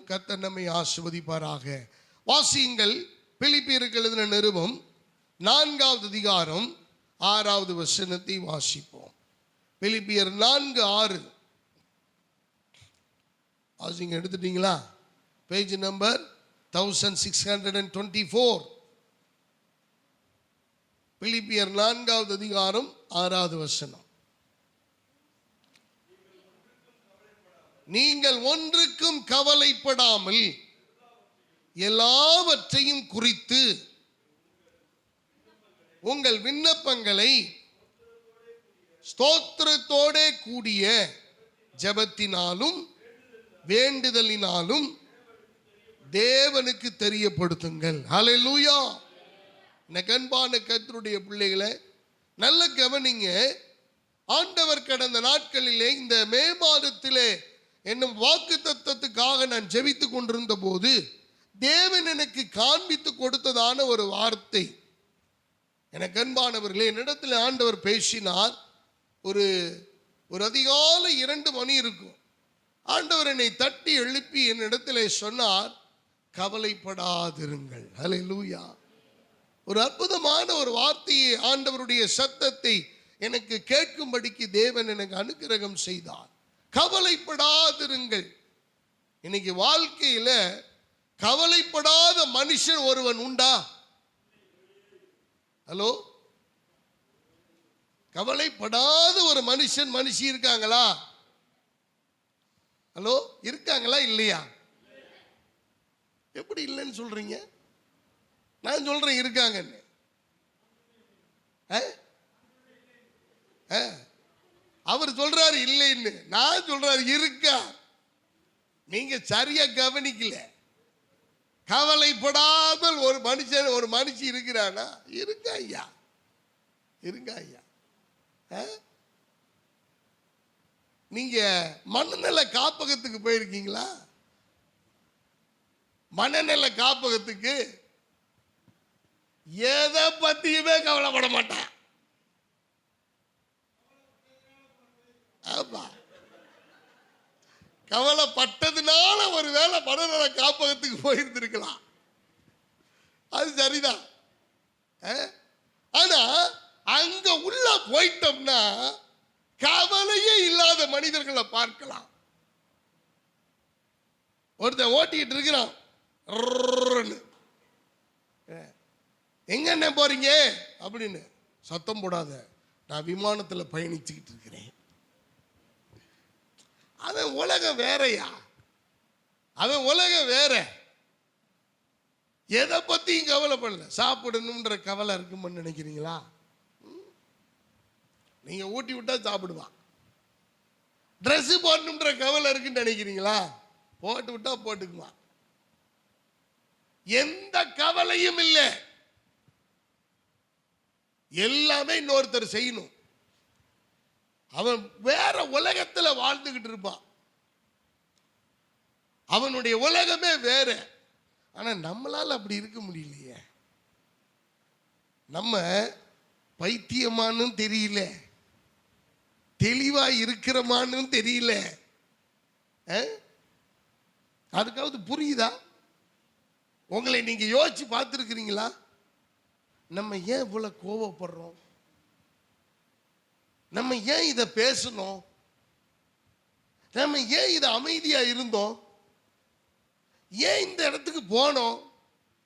கர்த்தர் நம்மை ஆசீர்வதிப்பாராக. வாசியுங்கள். பிலிப்பியருக்கு எழுதின நிருபம் 4வது அதிகாரம் 6வது வசனத்தை வாசிப்போம். பிலிப்பியர் 4:6. வாசிங்க. எடுத்துட்டீங்களா? Page number 1624. பிலிப்பியர் 4வது அதிகாரம் 6வது வசனம். நீங்கள் ஒன்றுக்கும் கவலைப்படாமல் எல்லாவற்றையும் குறித்து உங்கள் விண்ணப்பங்களை ஸ்தோத்திரத்தோட கூடிய ஜெபத்தினாலும் வேண்டுதலினாலும் தேவனுக்கு தெரியப்படுத்துங்கள். ஹல்லேலூயா. அன்பான கர்த்தருடைய பிள்ளைகளை நல்ல கவனிங்க. ஆண்டவர் கடந்த நாட்களிலே இந்த மே மாதத்திலே என்னும் வாக்குத்தத்தத்துக்காக நான் ஜெபித்துக் கொண்டிருந்த போது தேவன் எனக்கு காண்பித்து கொடுத்ததான ஒரு வார்த்தை. எனக்கு அன்பானவர்களே, என்னிடத்தில் ஆண்டவர் பேசினார். ஒரு அதிகாலை 2 மணி இருக்கும். ஆண்டவர் என்னை தட்டி எழுப்பி என்னிடத்தில் சொன்னார், கவலைப்படாதிருங்கள். ஹல்லேலூயா. ஒரு அற்புதமான ஒரு வார்த்தையை, ஆண்டவருடைய சத்தத்தை எனக்கு கேட்கும்படிக்கு தேவன் எனக்கு அனுக்கிரகம் செய்தார். கவலைப்படாதிருங்கள். இன்னைக்கு வாழ்க்கையில கவலைப்படாத மனுஷன் ஒருவன் உண்டா? ஹலோ, கவலைப்படாத ஒரு மனுஷி இருக்காங்களா? ஹலோ, இருக்காங்களா இல்லையா? எப்படி இல்லைன்னு சொல்றீங்க? நான் சொல்றேன் இருக்காங்கன்னு. அவர் சொல்றாரு இல்லைன்னு, நான் சொல்றாரு இருக்கா. நீங்க சரியா கவனிக்கல. கவலைப்படாமல் ஒரு மனுஷன் ஒரு மனுஷி இருக்கிறானா? இருக்கா ஐயா, இருக்கா ஐயா. நீங்க மனநல காப்பகத்துக்கு போயிருக்கீங்களா? மனநல காப்பகத்துக்கு எதை பத்தியுமே கவலைப்பட மாட்டான். ஆமா, கவலைப்பட்டதுனால ஒருவேளை மனநல காப்பகத்துக்கு போயிருந்திருக்கலாம். அது சரிதான். ஆனா அங்க உள்ள போயிட்டோம்னா கவலையே இல்லாத மனிதர்களை பார்க்கலாம். ஒருத்தன் ஓட்டிட்டு இருக்கிறான். எங்க என்ன போறீங்க அப்படின்னு. சத்தம் போடாத, நான் விமானத்தில் பயணிச்சுக்கிட்டு இருக்கிறேன். அவன் உலகம் வேறையா, அவன் உலகம் வேற. எதை பத்தியும் கவலைப்படல. சாப்பிடணும்ன்ற கவலை இருக்குன்னு நினைக்கிறீங்களா? நீங்க ஊட்டி விட்டா சாப்பிடுவான். ட்ரெஸ் போடணும்ன்ற கவலை இருக்குன்னு நினைக்கிறீங்களா? போட்டு விட்டா போட்டுக்குவான். எந்த கவலையும் இல்லை. எல்லாமே இன்னொருத்தர் செய்யணும். அவன் வேற உலகத்துல வாழ்ந்துகிட்டு இருப்பான். அவனுடைய உலகமே வேற. ஆனா நம்மளால அப்படி இருக்க முடியலையே. நம்ம பைத்தியமானு தெரியல, தெளிவா இருக்கிறமானு தெரியல. அதுக்காவது புரியுதா? உங்களை நீங்க யோசிச்சு பார்த்துருக்கிறீங்களா? நம்ம ஏன் இவ்வளவு கோவப்படுறோம்? நம்ம ஏன் இதை பேசணும்? நம்ம ஏன் இதை அமைதியா இருந்தோம்? ஏன் இந்த இடத்துக்கு போனோம்?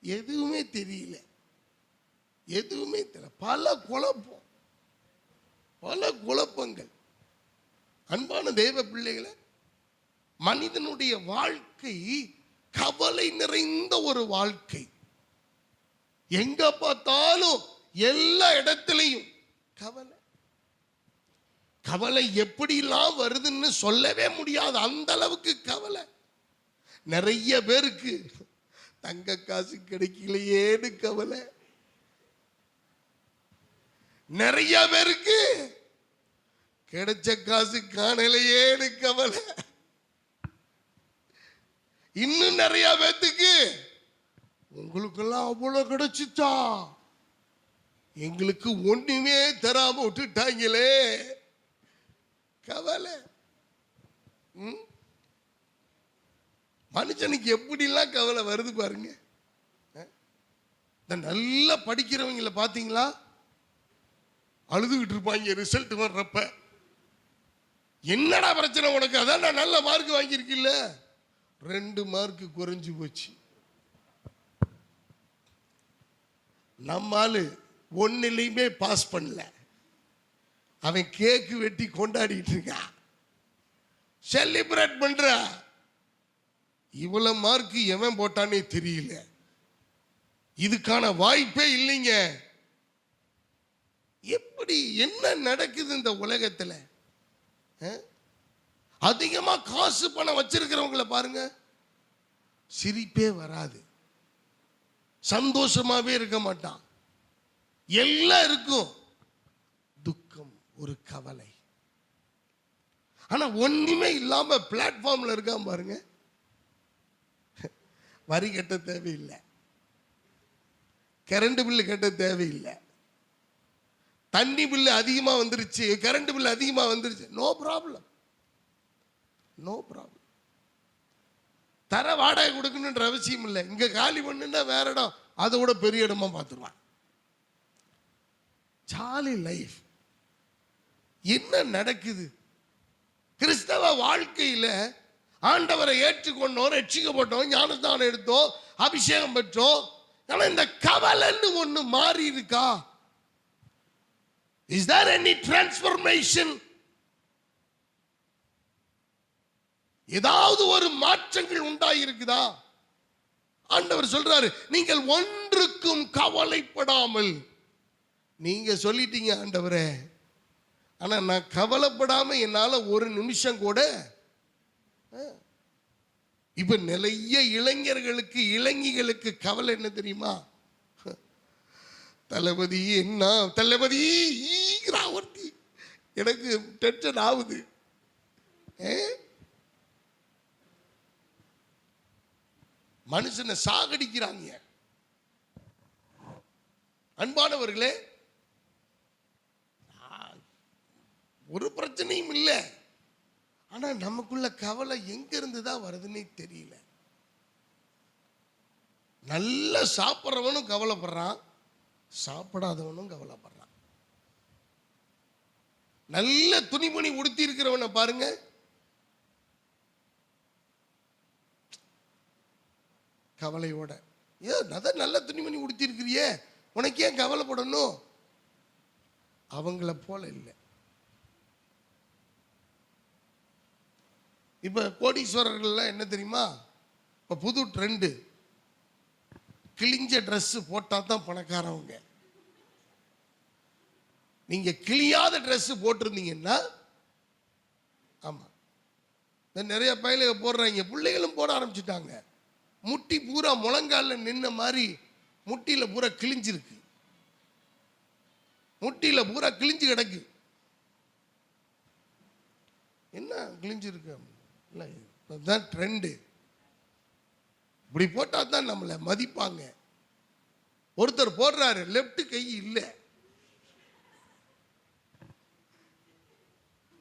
எதுவுமே தெரியல, எதுவுமே தெரியல. பல குழப்பங்கள். அன்பான தேவ பிள்ளைகளை, மனிதனுடைய வாழ்க்கை கவலை நிறைந்த ஒரு வாழ்க்கை. எங்க பார்த்தாலும் எல்லா இடத்திலையும் கவலை. கவலை எப்படிலாம் வருதுன்னு சொல்லவே முடியாது. அந்த அளவுக்கு கவலை. நிறைய பேருக்கு தங்க காசு கிடைக்கலையேன்னு கவலை. நிறைய பேருக்கு கிடைச்ச காசு காணலையேன்னு கவலை. இன்னும் நிறைய பேத்துக்கு உங்களுக்கெல்லாம் அவ்வளவு கிடைச்சிச்சா, எங்களுக்கு ஒண்ணுமே தராம விட்டுட்டாங்களே கவலை. மனுஷனுக்கு எப்படிலாம் கவலை வருது பாருங்க. இந்த நல்லா படிக்கிறவங்கள பார்த்தீங்களா, அழுதுகிட்டு இருப்பாங்க ரிசல்ட் வர்றப்ப. என்னடா பிரச்சனை உனக்கு? அதான் நான் நல்ல மார்க் வாங்கியிருக்கில்ல, 2 மார்க் குறைஞ்சு போச்சு. நம்மால் ஒன்னுலையுமே பாஸ் பண்ணல, அவன் கேக்கு வெட்டி கொண்டாடிட்டு இருக்கான், செலிப்ரேட் பண்ற. இவ்வளவு மார்க் எவன் போட்டானே தெரியல, இதுக்கான வாய்ப்பே இல்லைங்க. எப்படி என்ன நடக்குது இந்த உலகத்தில்? அதிகமா காசு பணம் வச்சிருக்கிறவங்களை பாருங்க, சிரிப்பே வராது, சந்தோஷமாவே இருக்க மாட்டான், எல்லாம் இருக்கும், துக்கம், ஒரு கவலை. ஆனா ஒண்ணுமே இல்லாம பிளாட்ஃபார்ம்ல இருக்கான் பாருங்க, வரி கட்ட தேவையில்லை, கரண்ட் பில்லு கட்ட தேவையில்லை, தண்ணி பில்லு அதிகமா வந்துருச்சு, கரண்ட் பில்லு அதிகமா வந்துருச்சு, நோ ப்ராப்ளம், நோ ப்ராப்ளம். தர வாடகை கொடுக்கணுன்ற அவசியம் இல்லை, இங்க காலி பண்ணுன்னா வேற இடம், அதை விட பெரிய இடமா பார்த்துருவான். Jolly life. என்ன நடக்குது? கிறிஸ்தவ வாழ்க்கையில ஆண்டவரை ஏற்றுக்கொண்டோம், ரட்சிக்கப்பட்டோம், ஞானஸ்தானம் எடுத்தோம், அபிஷேகம் பெற்றோம். ஆனா இந்த கவலைன்னு ஒண்ணு மாறி இருக்கா? Is there any transformation? ஏதாவது ஒரு மாற்றங்கள் உண்டாயிருக்குதா? ஆண்டவர் சொல்றாரு, நீங்கள் ஒன்றுக்கும் கவலைப்படாமல். நீங்க சொல்லிட்டீங்க ஆண்டவரே, ஆனா நான் கவலைப்படாம என்னால ஒரு நிமிஷம் கூட. இப்ப நிறைய இளைஞர்களுக்கு, இளைஞர்களுக்கு கவலை என்ன தெரியுமா? தளபதி என்ன தளபதி ஒருத்தி, எனக்கு டென்ஷன் ஆகுது. மனுஷனை சாகடிக்கிறாங்க. அன்பானவர்களே, ஒரு பிரச்சனையும் இல்லை, ஆனா நமக்குள்ள கவலை எங்க இருந்துதான் வருதுன்னே தெரியல. நல்லா சாப்பிட்றவனும் கவலைப்படுறான், சாப்பிடாதவனும் கவலைப்படுறான். நல்ல துணிமணி உடுத்தி இருக்கிறவனை பாருங்க, கவலையோட. அதான் நல்ல துணிமணி உடுத்தி இருக்கிறியே, உனக்கு ஏன் கவலைப்படணும்? அவங்கள போல இல்லை. இப்ப கோடீஸ்வரர்கள்லாம் என்ன தெரியுமா, இப்ப புது ட்ரெண்டு, கிழிஞ்ச ட்ரெஸ் போட்டா தான் பணக்காரவங்க. நீங்க கிழியாத ட்ரெஸ் போட்டிருந்தீங்கன்னா, ஆமா, நிறைய பயிலுக போடுறாங்க, பிள்ளைகளும் போட ஆரம்பிச்சுட்டாங்க. முட்டி பூரா முழங்கால நின்ன மாதிரி முட்டியில பூரா கிழிஞ்சிருக்கு, முட்டியில பூரா கிழிஞ்சு கிடக்கு. என்ன கிழிஞ்சிருக்கு? இல்லை, இதுதான் ட்ரெண்டு, இப்படி போட்டா தான் நம்மளை மதிப்பாங்க. ஒருத்தர் போடுறாரு, லெப்ட் கை இல்லை,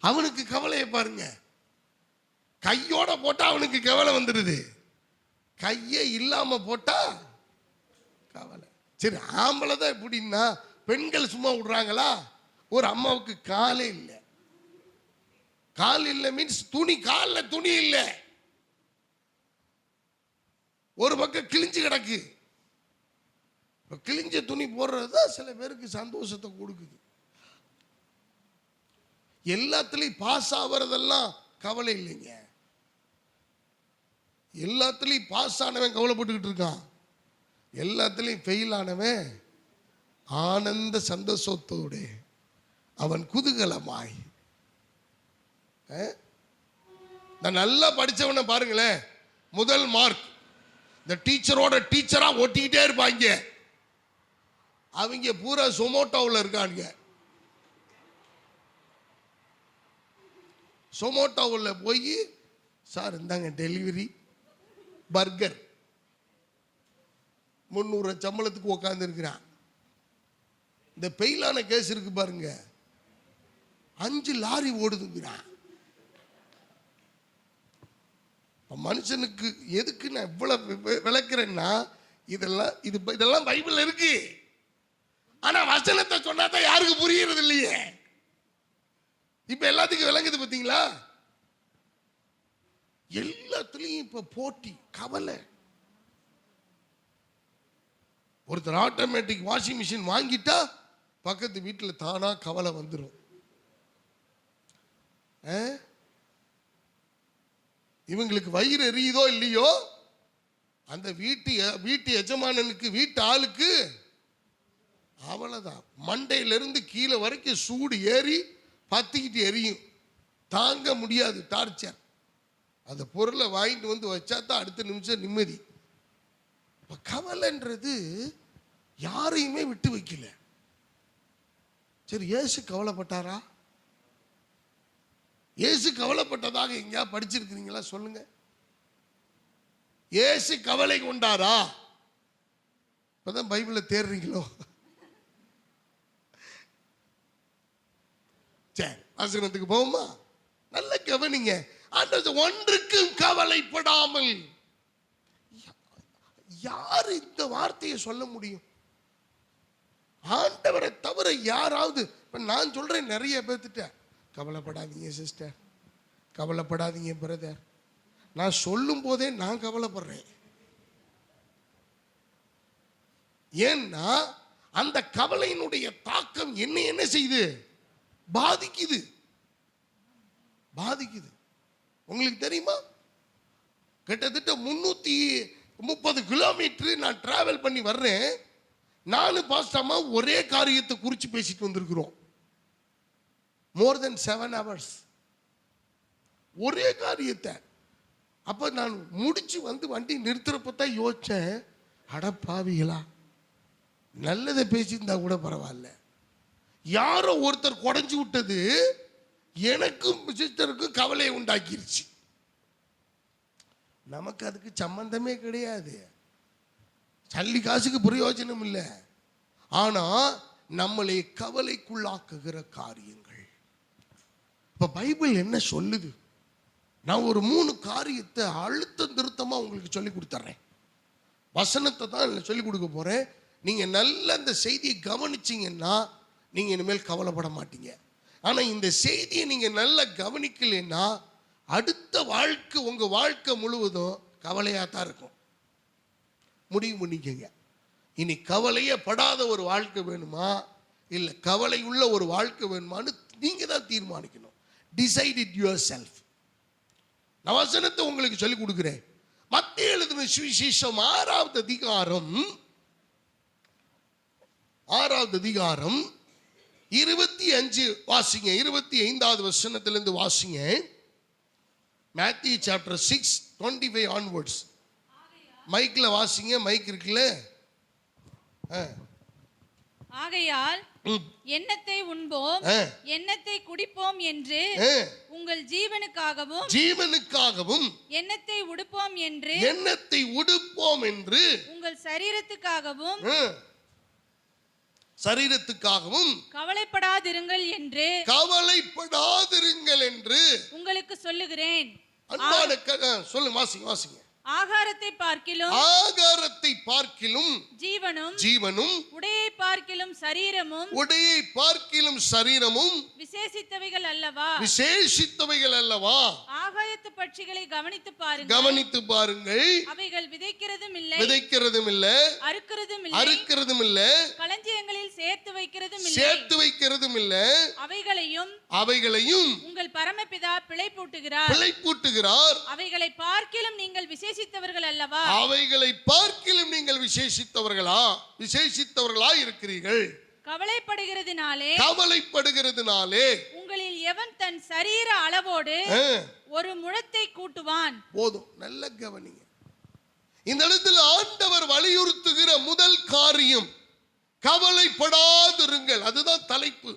அவனுக்கு கவலையை பாருங்க. கையோட போட்டா அவனுக்கு கவலை வந்துடுது, கையே இல்லாம போட்டா கவலை. சரி, ஆம்பளை தான் எப்படின்னா, பெண்கள் சும்மா விடுறாங்களா? ஒரு அம்மாவுக்கு காலே இல்லை, கால் இல்லை மீன்ஸ் துணி, காலில் துணி இல்லை, ஒரு பக்கம் கிழிஞ்சு கிடக்கு. கிழிஞ்ச துணி போடுறதுதான் சில பேருக்கு சந்தோஷத்தை கொடுக்குது. எல்லாத்துலயும் பாஸ் ஆகிறதெல்லாம் கவலை இல்லைங்க. எல்லாத்துலயும் பாஸ் ஆனவன் கவலைப்பட்டுக்கிட்டு இருக்கான், எல்லாத்துலயும் ஃபெயில் ஆனவன் ஆனந்த சந்தோஷத்தோடு அவன் குதூகலமாய். நல்லா படிச்சவனை பாருங்களேன், முதல் மார்க், இந்த டீச்சரோட டீச்சரா ஒட்டிக்கிட்டே இருப்பாங்க. அவங்க பூரா சொமோட்டோவில் இருக்காங்க. சொமோட்டோவில் போய், சார் இந்தாங்க டெலிவரி, பர்கர், 300 சம்பளத்துக்கு உட்கார்ந்து இருக்கிறான். இந்த பெயிலான கேஸ் இருக்கு பாருங்க, 5 லாரி ஓடுதுங்கிறான். மனுஷனுக்கு எதுக்கு நான் இவ்வளவு விளக்குறேன்னா, இதெல்லாம் பைபிள் இருக்கு. ஆனா வசனத்தை சொன்னாதான் யாருக்கு புரியுறது இல்லையே. இப்ப எல்லாத்துக்கும் விளங்குது பார்த்தீங்களா? எல்லாத்துலயும் இப்ப போட்டி, கவலை. ஒருத்தர் ஆட்டோமேட்டிக் வாஷிங் மிஷின் வாங்கிட்டா பக்கத்து வீட்டில் தானா கவலை வந்துடும். இவங்களுக்கு வயிறு எரியுதோ இல்லையோ, அந்த வீட்டு எஜமானனுக்கு, வீட்டு ஆளுக்கு அவ்வளவுதான். மண்டையிலிருந்து கீழே வரைக்கும் சூடு ஏறி பத்திக்கிட்டு எரியும். தாங்க முடியாது டார்ச்சர். அந்த பொருளை வாங்கிட்டு வந்து வச்சா தான் அடுத்த நிமிஷம் நிம்மதி. கவலைன்றது யாரையுமே விட்டு வைக்கல. சரி, இயேசு கவலைப்பட்டாரா? இயேசு கவலைப்பட்டதாக எங்கேயா படிச்சிருக்கிறீங்களா? சொல்லுங்க. இயேசு கவலை கொண்டாரா? இப்பதான் பைபிளை தேடுறீங்களோ? சரி, வசனத்துக்கு போவோமா? நல்ல கவனிங்க. ஒன்றுக்கும் கவலைப்படாமல். யாரு இந்த வார்த்தையை சொல்ல முடியும்? ஆண்டவரை தவிர யாராவது? இப்ப நான் சொல்றேன் நிறைய பேர்த்திட்ட, கவலைப்படாதீங்க சிஸ்டர், கவலைப்படாதீங்க பிரதர். நான் சொல்லும் போதே நான் கவலைப்படுறேன். ஏன்னா அந்த கவலையினுடைய தாக்கம் என்ன செய்யுது? பாதிக்குது. உங்களுக்கு தெரியுமா? கிட்டத்தட்ட 330 கிலோமீட்டர் நான் டிராவல் பண்ணி வர்றேன். நானும் பாஸ்டாமா ஒரே காரியத்தை குறிச்சு பேசிட்டு வந்திருக்கிறோம். more than 7 hours ஒரே காரியத்தை. அப்ப நான் முடிச்சு வந்து வண்டி நிறுத்துறப்ப தான் யோசிச்சேன், அடப்பாவிகளா, நல்லதை பேசியிருந்தா கூட பரவாயில்ல, யாரோ ஒருத்தர் குறைஞ்சு விட்டது எனக்கும் சிஸ்டருக்கும் கவலையை உண்டாக்கிருச்சு. நமக்கு அதுக்கு சம்பந்தமே கிடையாது, சல்லி காசுக்கு பிரயோஜனம் இல்லை. ஆனா நம்மளை கவலைக்குள்ளாக்குகிற காரியங்கள். இப்ப பைபிள் என்ன சொல்லுது? நான் ஒரு 3 காரியத்தை அழுத்தம் திருத்தமா உங்களுக்கு சொல்லி கொடுத்துறேன். வசனத்தை தான் சொல்லி கொடுக்க போறேன். நீங்க நல்ல இந்த செய்தியை கவனிச்சீங்கன்னா நீங்க இனிமேல் கவலைப்பட மாட்டீங்க. ஆனா இந்த செய்தியை நீங்க நல்லா கவனிக்கலைன்னா அடுத்த வாழ்க்கை, உங்க வாழ்க்கை முழுவதும் கவலையா தான் இருக்கும். முடிவு பண்ணிக்கங்க. இனி கவலையே படாத ஒரு வாழ்க்கை வேணுமா, இல்ல கவலை உள்ள ஒரு வாழ்க்கை வேணுமான்னு நீங்க தான் தீர்மானிக்கணும். Decide it yourself. நான் வசனத்தை உங்களுக்கு சொல்லிக் கொடுக்கிறேன். மத்தேயு எழுதின சுவிசேஷம் 6வது அதிகாரம் 25 வாசிங்க. 25வது வசனத்திலிருந்து வாசிங்க. Matthew chapter 6:25 onwards. மைக்ல வாசிங்க, மைக் இருக்குல்ல. ஆகையால் எண்ணத்தை உண்போம், எண்ணத்தை குடிப்போம் என்று உங்கள் ஜீவனுக்காகவும் எண்ணத்தை உடுப்போம் என்று உங்கள் சரீரத்துக்காகவும் கவலைப்படாதிருங்கள் என்று உங்களுக்கு சொல்லுகிறேன். சொல்லுங்க, வாசிங்க. ஆகாரத்தை பார்க்கிலும் ஜீவனும் உடையை பார்க்கிலும் சரீரமும் விசேஷித்தவைகள் அல்லவா. ஆகாயத்து பட்சிகளை கவனித்து பாருங்கள். அவைகள் விதைக்கிறதும் இல்லை, அறுக்கிறதும் இல்லை, களஞ்சியங்களில் சேர்த்து வைக்கிறதும் இல்லை. அவைகளையும் உங்கள் பரமபிதா பிழைப்பூட்டுகிறார். அவைகளை பார்க்கிலும் நீங்கள் விசேஷித்தவர்களா இருக்கிறீர்கள். கவலைப்படுகிறதுனாலே உங்களில் எவன் தன் சரீர அளவோடு ஒரு முழத்தை கூட்டுவான். போதும், நல்ல கவனிங்க. இந்த இடத்துல ஆண்டவர் வலியுறுத்துகிற முதல் காரியம் கவலைப்படாதிருங்கள். அதுதான் தலைப்பு.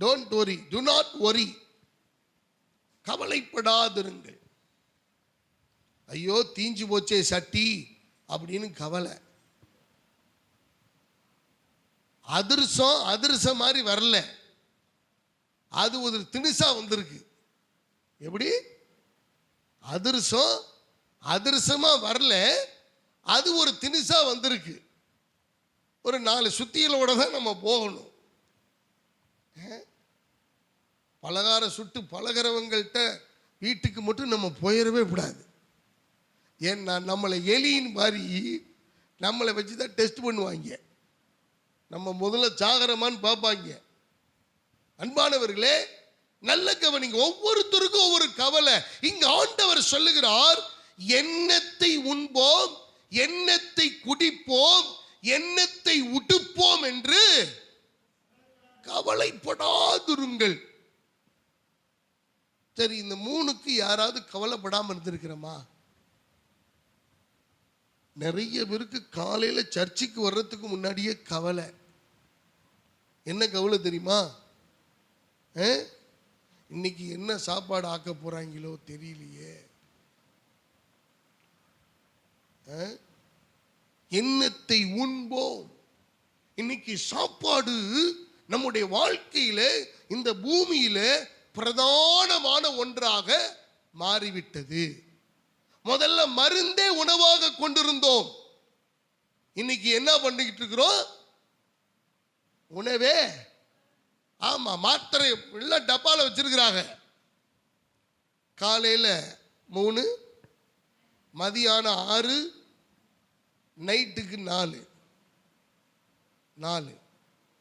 Don't worry, do not worry. கவலைப்படாதிருங்கள். ஐயோ தீஞ்சு போச்சே சட்டி அப்படின்னு கவலை. அதிர்சம் மாதிரி வரல, அது ஒரு திணிசா வந்திருக்கு. எப்படி? அதிர்சம் அதிர்சமா வரல, அது ஒரு திணிசா வந்திருக்கு. ஒரு 4 சுத்திகளோட தான் நம்ம போகணும். பலகாரம் சுட்டு பலகாரவங்கள்ட்ட வீட்டுக்கு மட்டும் நம்ம போயிடவே கூடாது. ஏன்னா நம்மளை எலியின் மாதிரி நம்மளை வச்சு தான் டெஸ்ட் பண்ணுவாங்க. நம்ம முதல்ல சாகரமான்னு பார்ப்பாங்க. அன்பானவர்களே, நல்ல கவனிங்க. ஒவ்வொருத்தருக்கும் ஒவ்வொரு கவலை. இங்க ஆண்டவர் சொல்லுகிறார், எண்ணத்தை உண்போம், எண்ணத்தை குடிப்போம், எண்ணத்தை உடுப்போம் என்று கவலைப்படாதிருங்கள். சரி, இந்த 3க்கு யாராவது கவலைப்படாம இருந்திருக்கிறோமா? நிறைய பேருக்கு காலையில சர்ச்சுக்கு வர்றதுக்கு முன்னாடியே கவலை. என்ன கவலை தெரியுமா? இன்னைக்கு என்ன சாப்பாடு ஆக்க போறாங்களோ தெரியலையே. எண்ணத்தை உண்போம். இன்னைக்கு சாப்பாடு நம்முடைய வாழ்க்கையில, இந்த பூமியில பிரதானமான ஒன்றாக மாறிவிட்டது. முதல்ல மருந்தே உணவாக கொண்டிருந்தோம். இன்னைக்கு என்ன பண்ணிக்கிட்டு இருக்கிறோம்? உணவே. ஆமா, மாத்திரை எல்லாம் டப்பால வச்சிருக்கிறாங்க. காலையில 3, மதியானம் 6, நைட்டுக்கு 4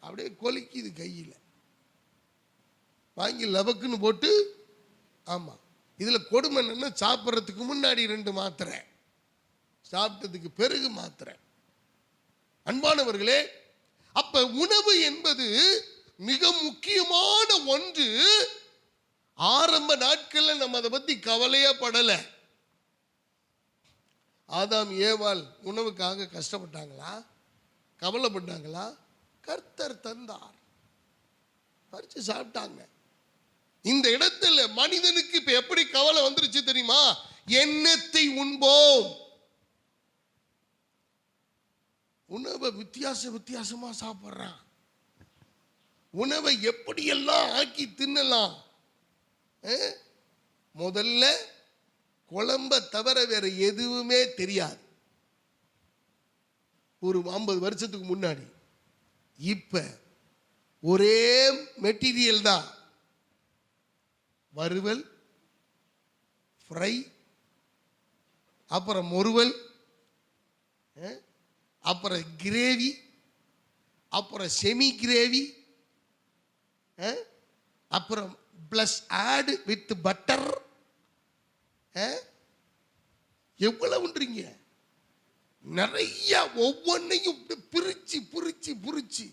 அப்படியே கொலிக்குது கையில். வாங்கி லபக்குன்னு போட்டு. ஆமா, இதுல கொடுமை என்னன்னா, சாப்பிட்றதுக்கு முன்னாடி 2 மாத்திரை, சாப்பிட்டதுக்கு பிறகு மாத்திரை. அன்பானவர்களே, அப்ப உணவு என்பது மிக முக்கியமான ஒன்று. ஆரம்ப நாட்கள்ல நம்ம அதை பத்தி கவலையே படல. ஆதாம் ஏவாள் உணவுக்காக கஷ்டப்பட்டாங்களா? கவலைப்பட்டாங்களா? கர்த்தர் தந்தார், பறிச்சு சாப்பிட்டாங்க. இந்த இடத்துல மனிதனுக்கு இப்ப எப்படி கவலை வந்துருச்சு தெரியுமா? எண்ணத்தை உண்போம். உணவை வித்தியாசமா சாப்பிடுறான். உணவை எப்படியெல்லாம் ஆக்கி தின்னலாம். முதல்ல குழம்ப தவிர வேற எதுவுமே தெரியாது ஒரு 50 வருஷத்துக்கு முன்னாடி. இப்ப ஒரே மெட்டீரியல் தான். வறுவல், ஃப்ரை, அப்புறம் முறுவல், அப்புறம் கிரேவி, அப்புறம் செமி கிரேவி, அப்புறம் பிளஸ் ஆட் வித் பட்டர். எவ்வளவுன்றீங்க? நிறைய, ஒவ்வொன்றையும் பிரிச்சு பிரிச்சு பிரிச்சு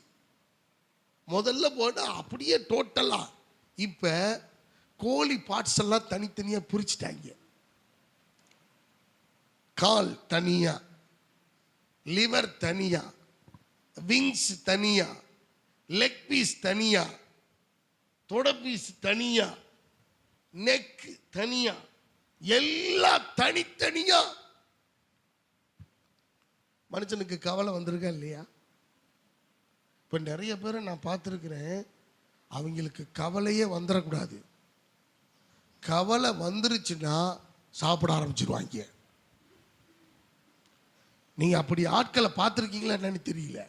முதல்ல போட அப்படியே டோட்டலா. இப்ப கோழி பார்ட்ஸ் எல்லாம் தனித்தனியா பிரிச்சுட்டாங்க. கால் தனியா, லிவர் தனியா, விங்ஸ் தனியா, லெக் பீஸ் தனியா, தொட பீஸ் தனியா, நெக் தனியா, எல்லாம் தனித்தனியா. மனுஷனுக்கு கவலை வந்திருக்கா இல்லையா? இப்ப நிறைய பேரை நான் பார்த்துருக்கிறேன், அவங்களுக்கு கவலையே வந்துடக்கூடாது. கவலை வந்துருச்சுன்னா சாப்பிட ஆரம்பிச்சிருவாங்க. நீங்க அப்படி ஆட்களை பார்த்துருக்கீங்களா என்னன்னு தெரியல.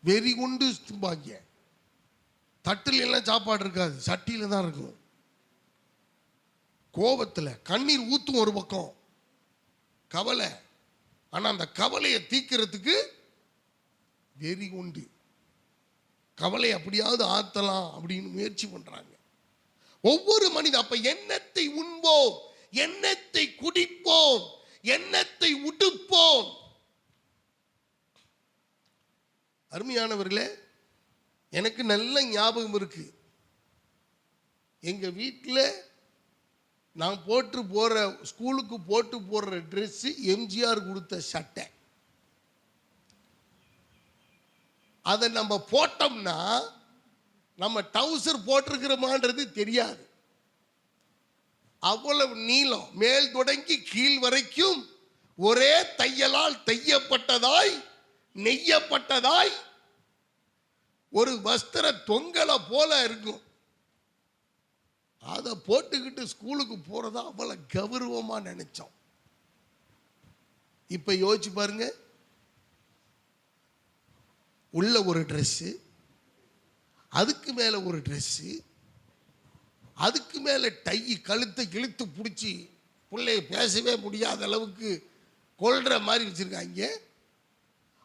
வெறி கொண்டு தும்பாங்க. தட்டுல எல்லாம் சாப்பாடு இருக்காது, சட்டியில தான் இருக்கும். கோபத்துல கண்ணீர் ஊத்தும் ஒரு பக்கம், கவலை. ஆனா அந்த கவலையை தீக்கிறதுக்கு வெறி கொண்டு கவலை அப்படியாவது ஆத்தலாம் அப்படின்னு முயற்சி பண்றாங்க ஒவ்வொரு மனிதன். அப்ப எண்ணத்தை உண்போம், எண்ணத்தை குடிப்போம், எண்ணத்தை உடுப்போம். அருமையானவர்களே, எனக்கு நல்ல ஞாபகம் இருக்கு. எங்க வீட்டில் நான் போட்டு போற, ஸ்கூலுக்கு போட்டு போடுற ட்ரெஸ் எம்ஜிஆர் கொடுத்த சட்டை. அதை நம்ம போட்டோம்னா நம்ம டவுசர் போட்டிருக்கிறோமான்றது தெரியாது. அவ்வளவு நீளம், மேல் தொடங்கி கீழ் வரைக்கும் ஒரே தையலால் தையப்பட்டதாய், நெய்யப்பட்டதாய் ஒரு வஸ்திர தொங்கலை போல இருக்கும். அதை போட்டுக்கிட்டு ஸ்கூலுக்கு போறதா அவ்வளவு கௌரவமா நினைச்சோம். இப்ப யோசிச்சு பாருங்க, உள்ள ஒரு ட்ரெஸ்ஸு, அதுக்கு மேல ஒரு ட்ரெஸ்ஸு, அதுக்கு மேல டை, கழுத்தை இழுத்து பிடிச்சி பிள்ளைய பேசவே முடியாத அளவுக்கு கொள்ற மாதிரி வச்சிருக்காங்க.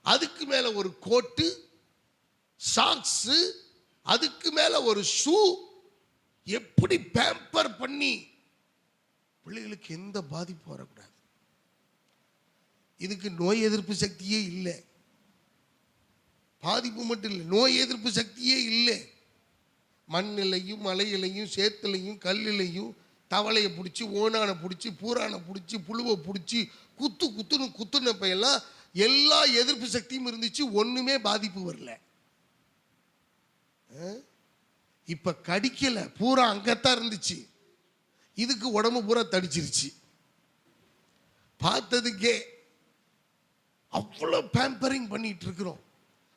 அதுக்கு மேல ஒரு கோட்டு, சாக்ஸு, அதுக்கு மேல ஒரு ஷூ. எப்படி பேம்பர் பண்ணி பிள்ளைகளுக்கு எந்த பாதிப்பு வரக்கூடாது. இதுக்கு நோய் எதிர்ப்பு சக்தியே இல்லை. பாதிப்பு மட்டும் இல்லை, நோய் எதிர்ப்பு சக்தியே இல்லை. மண்ணிலையும் மலையிலையும் சேத்துலையும் கல்லிலையும் தவளையை பிடிச்சி, ஓனானை பிடிச்சி, பூரானை பிடிச்சி, புழுவை பிடிச்சி குத்துனப்ப எல்லாம் எல்லா எதிர்ப்பு சக்தியும் இருந்துச்சு, ஒண்ணுமே பாதிப்பு வரல. இப்ப கடிக்கல, பூரா அங்கத்தான் இருந்துச்சு, இதுக்கு உடம்பு பூரா தடிச்சிருச்சு. பார்த்ததுக்கே அவ்வளவு பேம்பரிங் பண்ணிட்டு இருக்கிறோம்.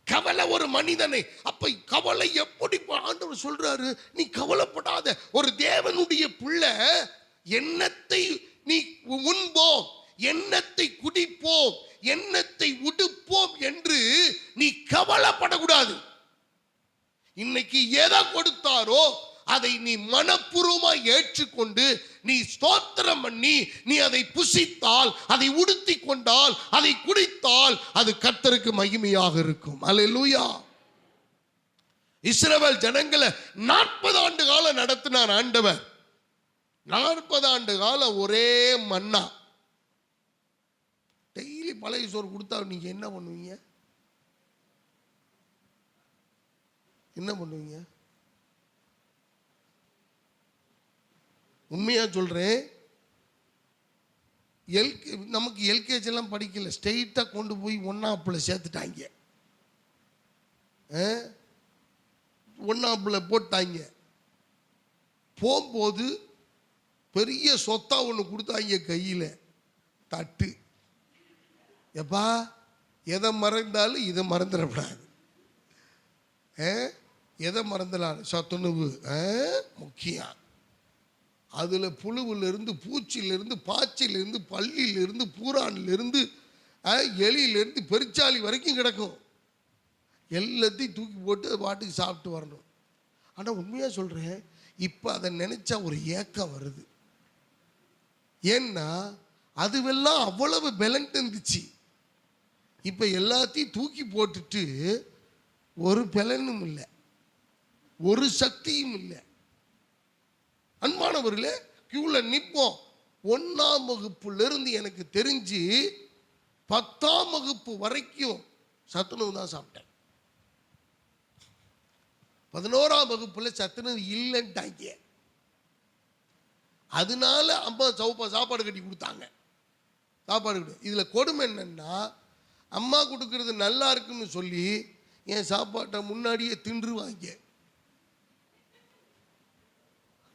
கவலை ஒரு மனிதனை, அப்ப கவலை எப்படி ஆண்டவர் சொல்றாரு, நீ கவலைப்படாத. ஒரு தேவனுடைய பிள்ளை, எண்ணத்தை நீ உண்போம், எண்ணத்தை குடிப்போம், எண்ணத்தை உடுப்போம் என்று நீ கவலைப்படக்கூடாது. இன்னைக்கு எதை கொடுத்தாரோ அதை நீ மனப்பூர்வமா ஏற்றுக்கொண்டு நீ ஸ்தோத்திரம் பண்ணி நீ அதை புசித்தால், அதை உடுத்தி கொண்டால், அதை குடித்தால் அது கர்த்தருக்கு மகிமையாக இருக்கும். அல்லேலூயா. இஸ்ரவேல் ஜனங்களை 40 ஆண்டு காலம் நடத்தினார் ஆண்டவர். 40 ஆண்டு காலம் ஒரே மன்னா. டெய்லி பழைய சோறு கொடுத்தா நீங்க என்ன பண்ணுவீங்க? என்ன பண்ணுவீங்க? உண்மையா சொல்றேன், நமக்கு எல்கேஜி எல்லாம் படிக்கல, ஸ்ட்ரெயிட்டா கொண்டு போய் ஒன்னாப்புல சேர்த்துட்டாங்க. ஒன்னாப்புல போட்டாங்க. போகும்போது பெரிய சொத்தா ஒன்று கொடுத்தாங்க கையில், தட்டு. எப்பா எதை மறந்தாலும் இதை மறந்துடக்கூடாது. எதை மறந்துடலாம்? சத்துணவு முக்கியம். அதில் புழுவிலிருந்து, பூச்சியிலிருந்து, பாச்சிலிருந்து, பள்ளியிலிருந்து, பூரானிலிருந்து, எலியிலிருந்து பெருச்சாளி வரைக்கும் கிடக்கும். எல்லாத்தையும் தூக்கி போட்டு பாட்டுக்கு சாப்பிட்டு வரணும். ஆனால் உண்மையாக சொல்கிறேன், இப்போ அதை நினச்சா ஒரு ஏக்கம் வருது. ஏன்னா அதுவெல்லாம் அவ்வளவு பலன் இருந்துச்சு. இப்போ எல்லாத்தையும் தூக்கி போட்டுட்டு ஒரு பலனும் இல்லை, ஒரு சக்தியும் இல்லை. அன்பானவர்களே, கியூல நிற்போம். 1ஆம் வகுப்புலேருந்து எனக்கு தெரிஞ்சு 10ஆம் வகுப்பு வரைக்கும் சத்துணவு தான் சாப்பிட்டேன். 11ஆம் வகுப்புல சத்துணவு இல்லைன்ட்டாங்க. அதனால அம்மா சாப்பாடு கட்டி கொடுத்தாங்க. சாப்பாடு கொடு. இதில் கொடுமை என்னன்னா, அம்மா கொடுக்கறது நல்லா இருக்குன்னு சொல்லி என் சாப்பாட்டை முன்னாடியே தின்றுவாங்க.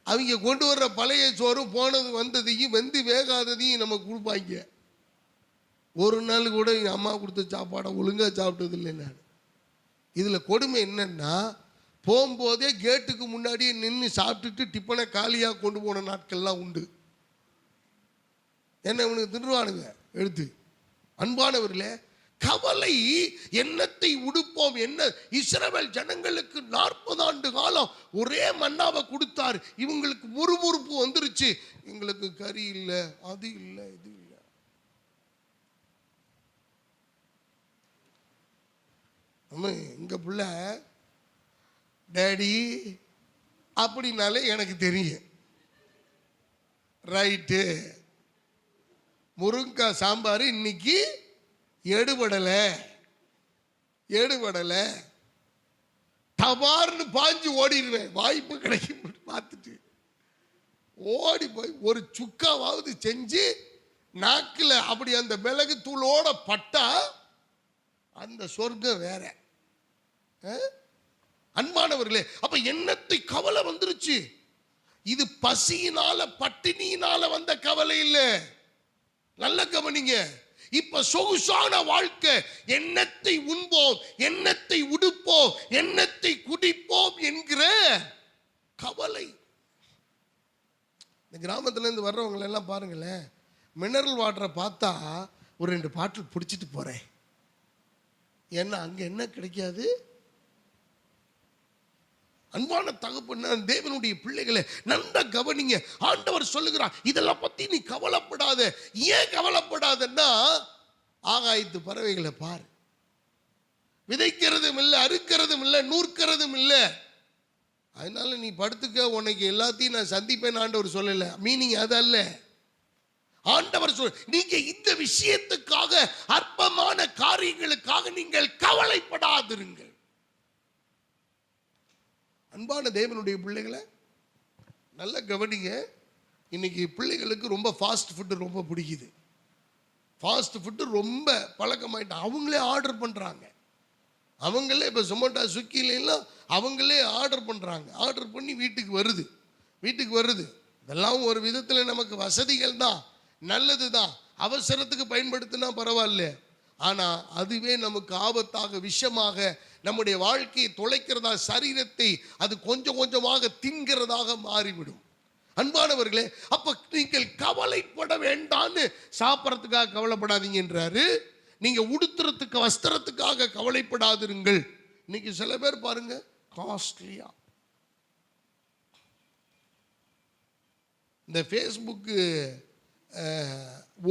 அவங்க கொண்டு வர்ற பழைய சோறும் போனது வந்ததையும் வெந்து வேகாததையும் நமக்கு கொடுப்பாங்க. ஒரு நாள் கூட எங்கள் அம்மா கொடுத்த சாப்பாடை ஒழுங்காக சாப்பிட்டது இல்லை நான். இதில் கொடுமை என்னன்னா, போகும்போதே கேட்டுக்கு முன்னாடியே நின்று சாப்பிட்டுட்டு டிப்பனை காலியாக கொண்டு போன நாட்கள்லாம் உண்டு. என்ன இவனுக்கு தின்றுவானுங்க எடுத்து. அன்பானவர்களே, கவலை எண்ணத்தை உடுப்போம். என்ன இஸ்ரவேல் ஜனங்களுக்கு 40 ஆண்டு காலம் ஒரே மன்னாவை கொடுத்தார். இவங்களுக்கு முறுமுறுப்பு வந்துருச்சு. எங்களுக்கு கறி இல்லை, அது இல்லை, இது இல்லை. நம்ம எங்க பிள்ளை டேடி அப்படின்னாலே எனக்கு தெரியும். ரைட்டு, முருங்கைக்காய் சாம்பார் இன்னைக்கு எடுபடலை. டபார்னு பாஞ்சு ஓடிடுவேன். வாய்ப்பு கிடைக்கும் பார்த்துட்டு ஓடி போய் ஒரு சுக்காவது செஞ்சு நாக்கில் அப்படி அந்த மிளகு தூளோட பட்டா அந்த சொர்க்கம் வேற. அன்பானவர்களே, அப்ப எண்ணத்தை கவலை வந்துருச்சு. இது பசியினால பட்டினியினால வந்த கவலை இல்லை. நல்ல கவனிங்க. இப்ப சொகுசான வாழ்க்கை, எண்ணத்தை உண்போம், எண்ணத்தை உடுப்போம், எண்ணத்தை குடிப்போம் என்கிற கவலை. கிராமத்துலேருந்து வர்றவங்களை எல்லாம் பாருங்களேன், மினரல் வாட்டரை பார்த்தா ஒரு 2 பாட்டில் பிடிச்சிட்டு போகிறேன். ஏன்னா அங்கே என்ன கிடைக்காது. அன்பான தகப்பன தேவனுடைய பிள்ளைகளை நன்றாக கவனிங்க. ஆண்டவர் சொல்லுகிறார், இதெல்லாம் பற்றி நீ கவலைப்படாத. ஏன் கவலைப்படாதன்னா, ஆகாயத்து பறவைகளை பாரு, விதைக்கிறதும் இல்லை, அறுக்கிறதும் இல்லை, நூற்கிறதும் இல்லை. அதனால நீ படுத்துக்க, உனக்கு எல்லாத்தையும் நான் சந்திப்பேன் ஆண்டவர் சொல்லலை. மீனிங் அது அல்ல. ஆண்டவர் சொல், நீங்க இந்த விஷயத்துக்காக, அற்பமான காரியங்களுக்காக நீங்கள் கவலைப்படாதிருங்கள். அன்பான தேவனுடைய பிள்ளைகளை நல்ல கவனிங்க. இன்னைக்கு பிள்ளைகளுக்கு ரொம்ப ஃபாஸ்ட் ஃபுட்டு ரொம்ப பிடிக்குது. ஃபாஸ்ட் ஃபுட்டு ரொம்ப பழக்கமாயிட்டு அவங்களே ஆர்டர் பண்ணுறாங்க. அவங்களே இப்போ ஜொமேட்டோ ஸ்விக்கிலாம் அவங்களே ஆர்டர் பண்ணுறாங்க. ஆர்டர் பண்ணி வீட்டுக்கு வருது. இதெல்லாம் ஒரு விதத்தில் நமக்கு வசதிகள் தான், நல்லது தான், அவசரத்துக்கு பயன்படுத்தினா பரவாயில்ல. ஆனால் அதுவே நமக்கு ஆபத்தாக, விஷமாக நம்முடைய வாழ்க்கையை தொலைக்கிறதா, சரீரத்தை அது கொஞ்சம் கொஞ்சமாக தின்கிறதாக மாறிவிடும். அன்பானவர்களே, அப்ப நீங்கள் கவலைப்பட வேண்டான்னு சாப்பிட்றதுக்காக கவலைப்படாதீங்கன்றாரு. நீங்க உடுத்துறதுக்கு, வஸ்திரத்துக்காக கவலைப்படாதிருங்கள். இன்னைக்கு சில பேர் பாருங்க, காஸ்ட்லியா இந்த ஃபேஸ்புக்கு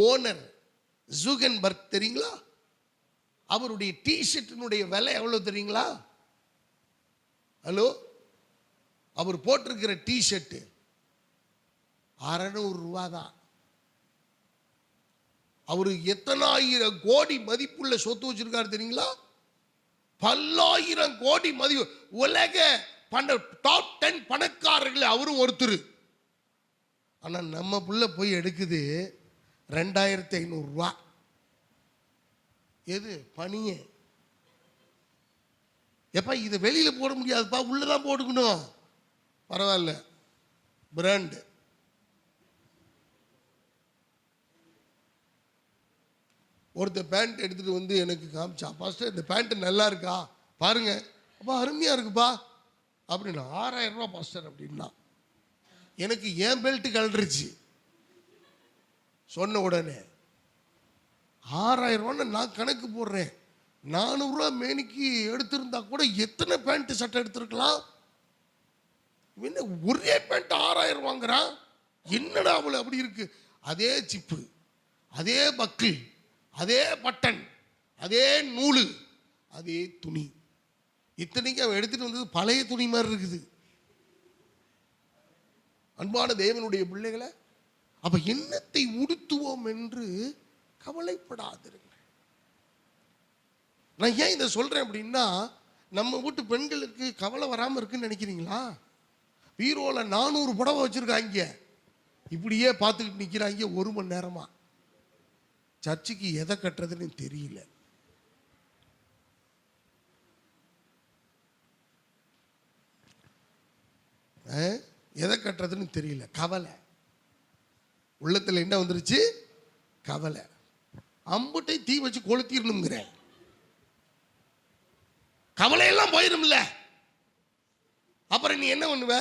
ஓனர் ஜூகன்பர்க் தெரியுங்களா? அவருடைய டிஷர்ட்டினுடைய விலை எவ்வளவு தெரியுங்களா? ஹலோ, அவர் போட்டிருக்கிற டிஷர்ட் 600 ரூபா தான். அவரு எத்தனாயிரம் கோடி மதிப்புள்ள சொத்து வச்சிருக்காரு தெரியுங்களா? பல்லாயிரம் கோடி மதிப்பு. உலக டாப் 10 பணக்காரர்கள் அவரும் ஒருத்தர். ஆனா நம்ம புள்ள போய் எடுக்குது 2500 ரூபா. எது பணிய? எப்பா இதை வெளியில போட முடியாதுப்பா, உள்ளதான் போட்டுக்கணும். பரவாயில்ல, பிராண்டு. ஒருத்தர் பேண்ட் எடுத்துட்டு வந்து எனக்கு காமிச்சா, பாஸ்டர் இந்த பேண்ட் நல்லா இருக்கா பாருங்க. அப்பா அருமையா இருக்குப்பா அப்படின்னா. 6000 ரூபா பாஸ்டர் அப்படின்னா. எனக்கு ஏன் பெல்ட் கலண்டுருச்சு சொன்ன உடனே. 6000 ரூபான்னு நான் கணக்கு போடுறேன். 400 ரூபா மேனிக்கு எடுத்திருந்தா கூட எத்தனை பேண்ட் சட்டை எடுத்திருக்கலாம். என்ன ஒரே பேண்ட் 6000 வாங்குறான், என்னடா அவளு அப்படி இருக்கு. அதே சிப்பு, அதே பக்கிள், அதே பட்டன், அதே நூலு, அதே துணி. இத்தனைக்கு அவன் எடுத்துட்டு வந்தது பழைய துணி மாதிரி இருக்குது. அன்பான தேவனுடைய பிள்ளைகளை, அப்ப என்னத்தை உடுத்துவோம் என்று கவலைப்படாதிருங்க. நான் ஏன் இதை சொல்றேன் அப்படின்னா, நம்ம வீட்டு பெண்களுக்கு கவலை வராம இருக்குன்னு நினைக்கிறீங்களா? பீரோல 400 புடவை வச்சிருக்காங்க, இப்படியே பார்த்துக்கிட்டு நிக்கிறாங்க 1 மணி நேரமா. சர்ச்சுக்கு எதை கட்டுறதுன்னு தெரியல. எதை கட்டுறதுன்னு தெரியல. கவலை உள்ளத்துல என்ன வந்துருச்சு? கவலை. அம்புட்டை தீ வச்சு கொளுத்திடணுங்கிறேன். கவலையெல்லாம் போயிரும்ல. அப்புறம் நீ என்ன பண்ணுவ?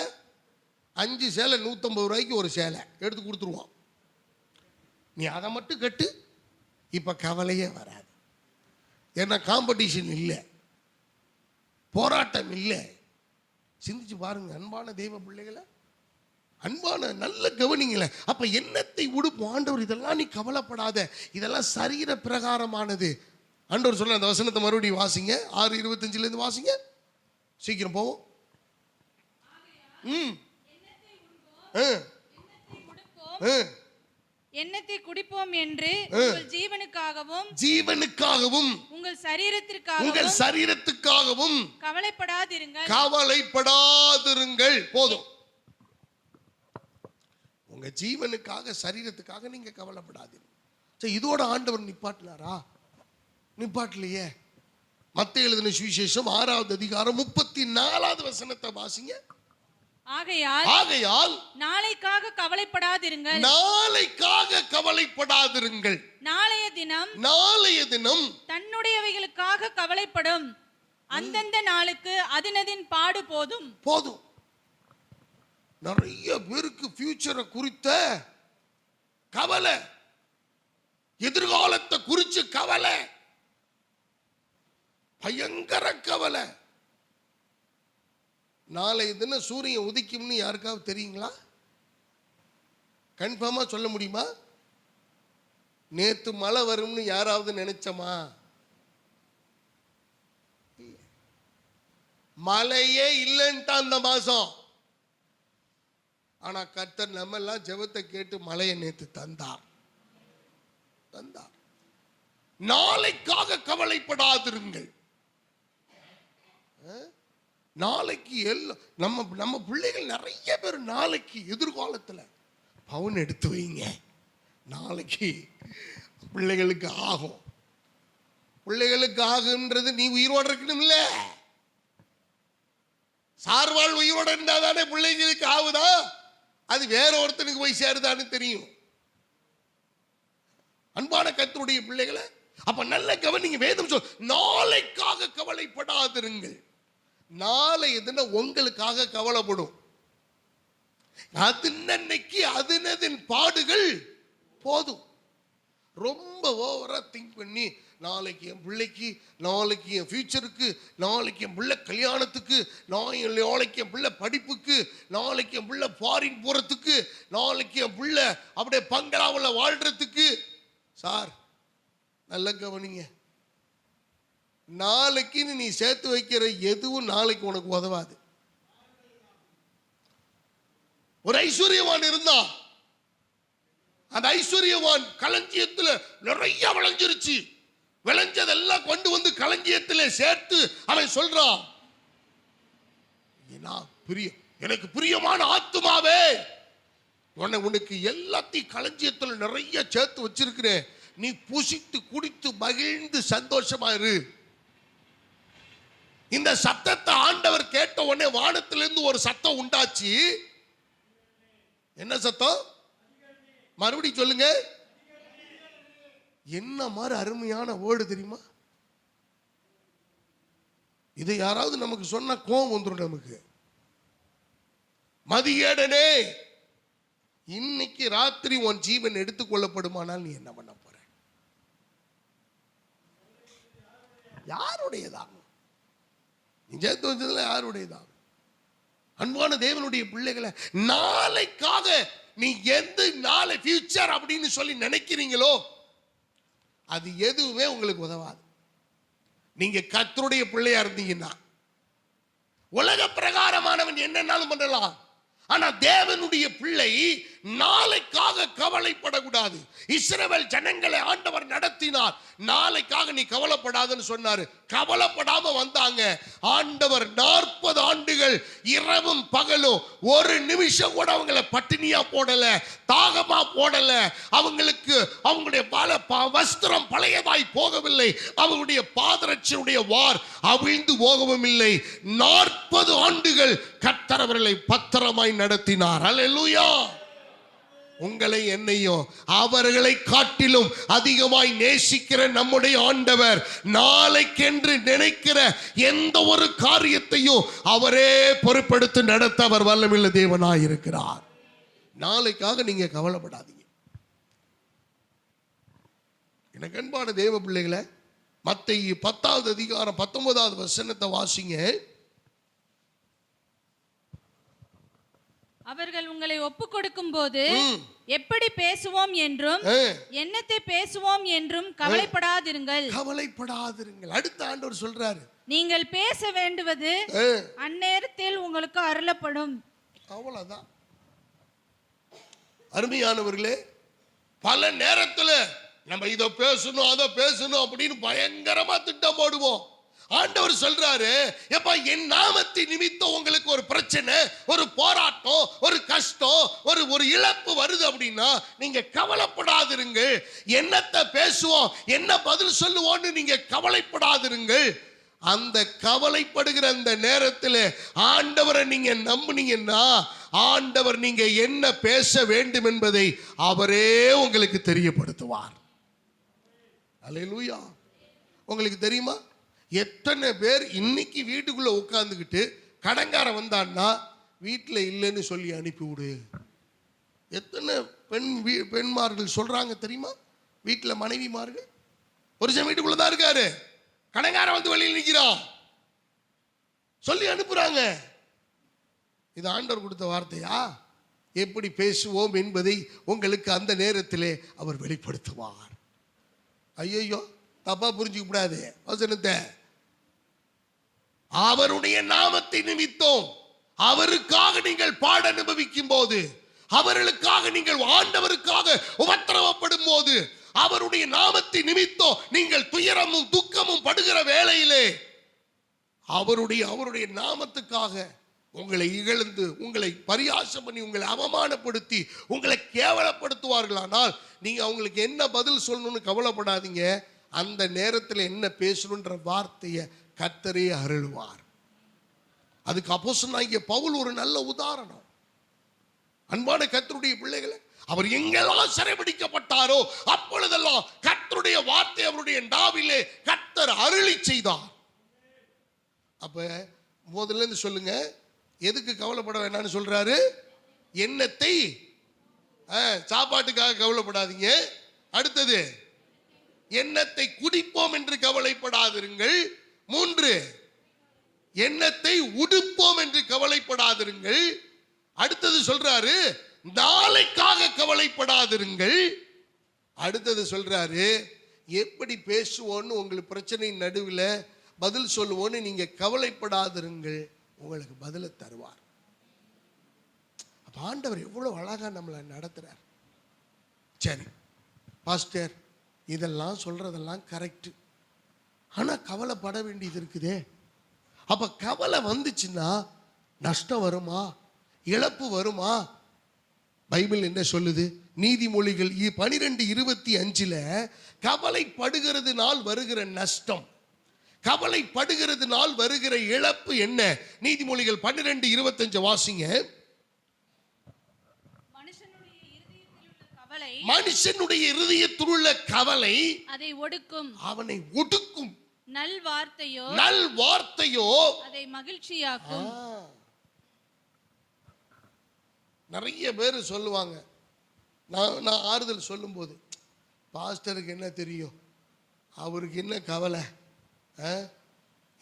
5 சேலை 150 ரூபாய்க்கு ஒரு சேலை எடுத்து கொடுத்துருவான். நீ அதை மட்டும் கட்டு, இப்ப கவலையே வராது. ஏன்னா காம்படிஷன் இல்லை, போராட்டம் இல்லை. சிந்திச்சு பாருங்க அன்பான தெய்வ பிள்ளைகளை, அன்பான நல்ல கவனிங்களே. அப்ப என்னத்தை உடுப்போம்? ஆண்டவர் இதெல்லாம் நீ கவலைப்படாத, இதெல்லாம் சரீர பிரகாரமானது. ஆண்டவர் சொல்ல அந்த வசனத்தை மறுபடியும் வாசிங்க. 6:25 வாசிங்க, சீக்கிரம் போவோம். எண்ணத்தை குடிப்போம் என்று உங்கள் ஜீவனுக்காகவும் உங்கள் சரீரத்திற்காகவும் கவலைப்படாதிருங்கள். போதும். உங்க ஜீவனுக்காக, சரீரத்துக்காக நீங்க கவலைப்படாதீங்க. இதோட ஆண்டவர் நிப்பாட்டினாரா? நிப்பாட்டலையே. மத்தேயு எழுதின சுவிசேஷம் 6வது அதிகாரம் 34வது வசனத்தை வாசிங்க. ஆகையால் நாளைக்காக கவலைப்படாதிருங்கள். நாளைய தினம் தன்னுடையவைகளுக்காக கவலைப்படும். அந்தந்த நாளுக்கு அதினதின் பாடு போதும். நிறைய பேருக்கு ஃபியூச்சரை குறித்த கவலை, எதிர்காலத்தை குறிச்சு கவலை, பயங்கர கவலை. நாளை தினம் சூரியன் உதிக்கும்னு யாருக்காவது தெரியுங்களா? கன்ஃபார்மா சொல்ல முடியுமா? நேத்து மழை வரும்னு யாராவது நினைச்சமா? மழையே இல்லைன்ட்டா அந்த மாசம். ஆனா கர்த்தர் நம்ம எல்லாம் ஜெபத்தை கேட்டு மழையை நேத்து தந்தார். நாளைக்காக கவலைப்படாதிருங்கள். நாளைக்கு எல்லாம் நம்ம பிள்ளைகள் நிறைய பேர் நாளைக்கு எதிர்காலத்துல பவுன் எடுத்து வைங்க, நாளைக்கு பிள்ளைகளுக்கு ஆகும். பிள்ளைகளுக்கு ஆகுன்றது நீ உயிரோடு இருக்கணும் இல்ல, சார்வாள் உயிரோடு இருந்தா தானே பிள்ளைங்களுக்கு ஆகுதா, அது வேற ஒருத்தனுக்கு போய் சேருதான்னு தெரியும். அன்பான கர்த்தருடைய பிள்ளைகளை அப்ப நல்ல கவனிங்க. வேதம் சொல், நாளைக்காக கவலைப்படாதிருங்கள். நாளை எதுனா உங்களுக்காக கவலைப்படும். அதுன்னைக்கு அதுனதின் பாடுகள் போதும். ரொம்ப ஓவரா திங்க் பண்ணி நாளைக்கு என் பிள்ளைக்கு, நாளைக்கு என் ஃபியூச்சருக்கு, நாளைக்கு என் பிள்ளை கல்யாணத்துக்கு, நாளைக்கு என் பிள்ளை படிப்புக்கு, நாளைக்கு என் பிள்ளை ஃபாரின் போறதுக்கு, நாளைக்கு என் பிள்ளை அப்படியே பங்களாவில் வாழ்றதுக்கு. சார் நல்ல கவனிங்க, நாளைக்கு நீ சேர்த்து வைக்கிற எதுவும் நாளைக்கு உனக்கு உதவாது. ஒரு ஐஸ்வர்யவான் இருந்தா, அந்த ஐஸ்வர்யவான் களஞ்சியத்துல நிறைய விளைஞ்சிருச்சு. விளைஞ்சதெல்லாம் கொண்டு வந்து களஞ்சியத்துல சேர்த்து அவன் சொல்றான், எனக்கு பிரியமான ஆத்துமாவே, உனக்கு எல்லாத்தையும் களஞ்சியத்துல நிறைய சேர்த்து வச்சிருக்கிறேன், நீ புசித்து குடித்து மகிழ்ந்து சந்தோஷமா இரு. இந்த சத்தத்தை ஆண்டவர் கேட்ட உடனே வானத்திலிருந்து ஒரு சத்தம் உண்டாச்சு. என்ன சத்தம்? மறுபடியும் சொல்லுங்க. என்ன மாதிரி அருமையான வேர்டு தெரியுமா? இதை யாராவது நமக்கு சொன்னா கோபம் வந்துடும் நமக்கு. மதியேடனே, இன்னைக்கு ராத்திரி உன் ஜீவன் எடுத்துக் கொள்ளப்படுமானால் நீ என்ன பண்ண போற? யாருடையதாகும்? நீ சேர்த்து வச்சதுல யாருடையதாகும்? அன்பான தேவனுடைய பிள்ளைகளை, நாளைக்காக நீ எந்த நாளை ஃபியூச்சர் அப்படின்னு சொல்லி நினைக்கிறீங்களோ அது எதுவுமே உங்களுக்கு உதவாது. நீங்க கர்த்தருடைய பிள்ளையா இருந்தீங்கன்னா உலக பிரகாரமானவன் என்னன்னாலும் பண்ணலாம். ஆனா தேவனுடைய பிள்ளை நாளைக்காக கவலைப்படக்கூடாது. இஸ்ரவேல் ஜனங்களை ஆண்டவர் நடத்தினார், நாளைக்காக நீ கவலைப்படாதுன்னு சொன்னாரு. கவலைப்படாம வந்தாங்க. ஆண்டவர் 40 ஆண்டுகள் இரவும் பகலும் ஒரு நிமிஷம் கூட அவங்களை பட்டினியா போடல, தாகமா போடல. அவங்களுக்கு அவங்களுடைய வஸ்திரம் பழையதாய் போகவில்லை, அவங்களுடைய பாதரட்சியுடைய வார் அவிழ்ந்து போகவும் இல்லை. 40 ஆண்டுகள் கர்த்தர் அவர்களை பத்திரமாய் நடத்தினார். அல்லேலூயா. உங்களை என்னையும் அவர்களை காட்டிலும் அதிகமாய் நேசிக்கிற நம்முடைய ஆண்டவர் நாளைக்கென்று நினைக்கிற எந்த ஒரு காரியத்தையும் அவரே பொறுப்பெடுத்து நடத்த அவர் வல்லமையுள்ள தேவனாய் இருக்கிறார். நாளைக்காக நீங்க கவலைப்படாதீங்க. எனக்கு அன்பான தேவ பிள்ளைகளை, மத்தேயு 10வது அதிகாரம் 19வது வசனத்தை வாசிங்க. அவர்கள் உங்களை ஒப்பு கொடுக்கும் போது எப்படி பேசுவோம் என்றும் என்னத்தை பேசுவோம் என்றும் கவலைப்படாதிருங்கள். கவலைப்படாதிருங்கள். அடுத்த ஆண்டவர் சொல்றாரு, நீங்கள் பேச வேண்டுவது அந்நேரத்தில் உங்களுக்கு அருளப்படும். அவ்வளவுதான். அருமையானவர்களே, பல நேரத்துல நம்ம இதை பேசணும் அதை பேசணும் அப்படின்னு பயங்கரமா திட்டம் போடுவோம். ஆண்டவர் சொல்றாரு, எப்ப என் நாமத்தின் நிமித்தம் உங்களுக்கு ஒரு பிரச்சனை, ஒரு போராட்டம், ஒரு கஷ்டம், ஒரு இழப்பு வருது அப்படின்னா நீங்க கவலைப்படாதிருங்கள். என்னத்தை பேசுவோம், என்ன பதில் சொல்லுவோம்னு நீங்க கவலைப்படாதிருங்கள். அந்த கவலைப்படுகிற அந்த நேரத்தில் ஆண்டவரை நீங்க நம்புனீங்கன்னா ஆண்டவர் நீங்க என்ன பேச வேண்டும் என்பதை அவரே உங்களுக்கு தெரியப்படுத்துவார். அல்லேலூயா. உங்களுக்கு தெரியுமா, எத்தனை பேர் இன்னைக்கு வீட்டுக்குள்ள உட்கார்ந்துக்கிட்டு கடங்கார வந்தான்னா வீட்டில் இல்லைன்னு சொல்லி அனுப்பிவிடு. எத்தனை பெண்மார்கள் சொல்றாங்க தெரியுமா? வீட்டில் மனைவிமார்கள், புருஷன் வீட்டுக்குள்ளதான் இருக்காரு, கடைக்காரன் வந்து வெளியில் நிற்கிறான், சொல்லி அனுப்புறாங்க. இது ஆண்டவர் கொடுத்த வார்த்தையா? எப்படி பேசுவோம் என்பதை உங்களுக்கு அந்த நேரத்திலே அவர் வெளிப்படுத்துவார். ஐயோ, தப்பா புரிஞ்சுக்க கூடாது வசனத்தை. அவருடைய நாமத்தை நிமித்தம் அவருக்காக நீங்கள் பாட அனுபவிக்கும் போது, அவர்களுக்காக நீங்கள் ஆண்டவருக்காக உபத்திரவப்படும் போது, அவருடைய நாமத்தை நிமித்தம் நீங்கள் துயரமும் துக்கமும் படுகிற வேளையிலே அவருடைய நாமத்துக்காக உங்களை இகழ்ந்து, உங்களை பரியாசம் பண்ணி, உங்களை அவமானப்படுத்தி, உங்களை கேவலப்படுத்துவார்களானால் நீங்க அவங்களுக்கு என்ன பதில் சொல்லணும்னு கவலைப்படாதீங்க. அந்த நேரத்தில் என்ன பேசணுன்ற வார்த்தையை கர்த்தரே அருள்வார். அதுக்கு அப்போஸ்தலனாகிய பவுல் ஒரு நல்ல உதாரணம். அன்பான கர்த்தருடைய பிள்ளைகளை, அவர் எங்கெல்லாம் சிறைபிடிக்கப்பட்டாரோ அப்பொழுதெல்லாம் கர்த்தருடைய வார்த்தை அவருடைய நாவிலே கர்த்தர் அருளி செய்தார். அப்ப முதல்ல இருந்து சொல்லுங்க, எதுக்கு கவலைப்பட வேண்டாம்னு சொல்றாரு? எண்ணத்தை, சாப்பாட்டுக்காக கவலைப்படாதீங்க. அடுத்தது, எண்ணத்தை குடிப்போம் என்று கவலைப்படாதிருங்கள். 3, எண்ணத்தை உடுப்போம் என்று கவலைப்படாதிருங்கள். அடுத்தது சொல்றாரு, நாளைக்காக கவலைப்படாதிருங்கள். அடுத்தது சொல்றாரு, எப்படி பேசுவோன்னு உங்களுக்கு பிரச்சனை நடுவில் பதில் சொல்லுவோன்னு நீங்க கவலைப்படாதிருங்கள், உங்களுக்கு பதில தருவார். அப்ப ஆண்டவர் எவ்வளவு அழகா நம்மளை நடத்துறார். சரி பாஸ்டர், இதெல்லாம் சொல்றதெல்லாம் கரெக்ட், ஆனா கவலைப்பட வேண்டியது இருக்குதே. அப்ப கவலை வந்துச்சுன்னா நஷ்டம் வருமா, இழப்பு வருமா? பைபிள் என்ன சொல்லுது? நீதிமொழிகள் 12:25 கவலைப்படுகிறதுனால் வருகிற நஷ்டம், கவலைப்படுகிறதுனால் வருகிற இழப்பு என்ன? நீதிமொழிகள் 12:25 வாசிங்க. மனுஷனுடைய இருதயத்தில் உள்ள கவலை அதை ஒடுக்கும், அவனை ஒடுக்கும். நல் வார்த்தையோ அதை மகிழ்ச்சியாக்கும். நிறைய பேர் சொல்லுவாங்க, நான் ஆறுதல் சொல்லும் போது, பாஸ்டருக்கு என்ன தெரியும், அவருக்கு என்ன கவலை,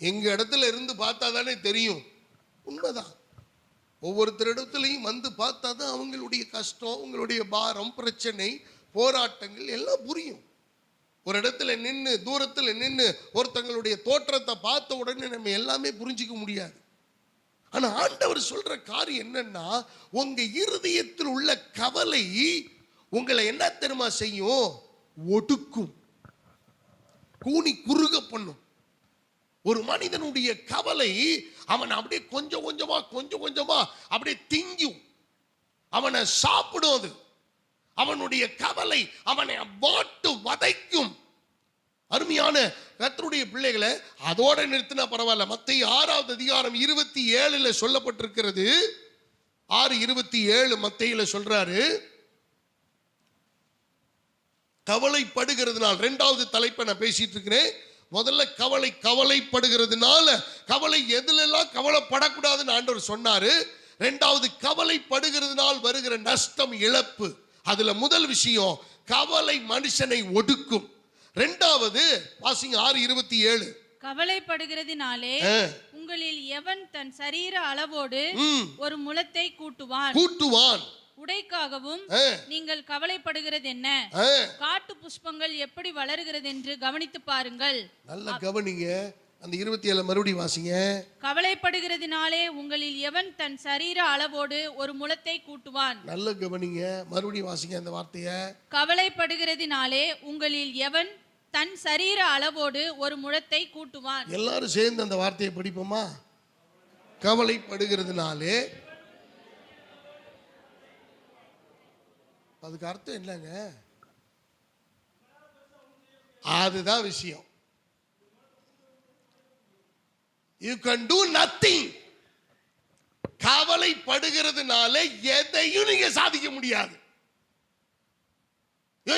எங்க இடத்துல இருந்து பார்த்தா தானே தெரியும். உண்மைதான், ஒவ்வொருத்தரிடத்துலையும் வந்து பார்த்தா தான் அவங்களுடைய கஷ்டம், உங்களுடைய பாரம், பிரச்சனை, போராட்டங்கள் எல்லாம் புரியும். ஒரு இடத்துல நின்று, தூரத்தில் நின்று ஒருத்தங்களுடைய தோற்றத்தை பார்த்த உடனே நம்ம எல்லாமே புரிஞ்சிக்க முடியாது. ஆனா ஆண்டவர் சொல்ற காரியம் என்னன்னா, உங்க இருதயத்தில் உள்ள கவலை உங்களை என்ன தெரியுமா செய்யும்? ஒடுக்கும், கூனி குறுக பண்ணும். ஒரு மனிதனுடைய கவலை அவன் அப்படியே கொஞ்சம் கொஞ்சமா அப்படியே திங்கும், அவனை சாப்பிடும். அது அவனுடைய கவலை அவனை வாட்டு வதைக்கும். அருமையான கர்த்தருடைய பிள்ளைகளை, அதோட நிறுத்தினா பரவாயில்ல. மத்தேயு 6:27 சொல்லப்பட்டிருக்கிறது. 6:27 மத்தேயுல சொல்றாரு, கவலைப்படுகிறதுனால். 2வது தலைப்பை நான் பேசிட்டு இருக்கிறேன். முதல்ல கவலைப்படுகிறதுனால, கவலை எதுலெல்லாம் கவலைப்படக்கூடாதுன்னு ஆண்டவர் சொன்னாரு. 2வது கவலைப்படுகிறதுனால் வருகிற நஷ்டம், இழப்பு. அதுல முதல் விஷயம், கவலை மனுஷனை ஒடுக்கும். 2வது வாசிங்க 6:27. கவலைப்படுகிறதினாலே உங்களில் எவன் தன் சரீர அளவோடு ஒரு முழத்தை கூட்டுவான், உடைக்காகவும் நீங்கள் கவலைப்படுகிறது என்ன? காட்டு புஷ்பங்கள் எப்படி வளர்கிறது என்று கவனித்து பாருங்கள். நல்ல கவனிங்க. அந்த 27 மறுபடியும் வாசிங்க. கவலைப்படுகிறதினாலே உங்களில் எவன் தன் சரீர அளவோடு ஒரு முழத்தை கூட்டுவான். நல்ல கவனிங்க, மறுபடியும் வாசிங்க அந்த வார்த்தையை. கவலைப்படுகிறதினாலே உங்களில் எவன் தன் சரீர அளவோடு ஒரு முழத்தை கூட்டுவான். எல்லாரும் சேர்ந்து அந்த வார்த்தையை படிப்போமா? கவலைப்படுகிறதுனாலே, அதுக்கு அர்த்தம் என்னங்க? அதுதான் விஷயம். You can do nothing. கவலைப்படுகிறதுனால எதையும் நீங்க சாதிக்க முடியாது.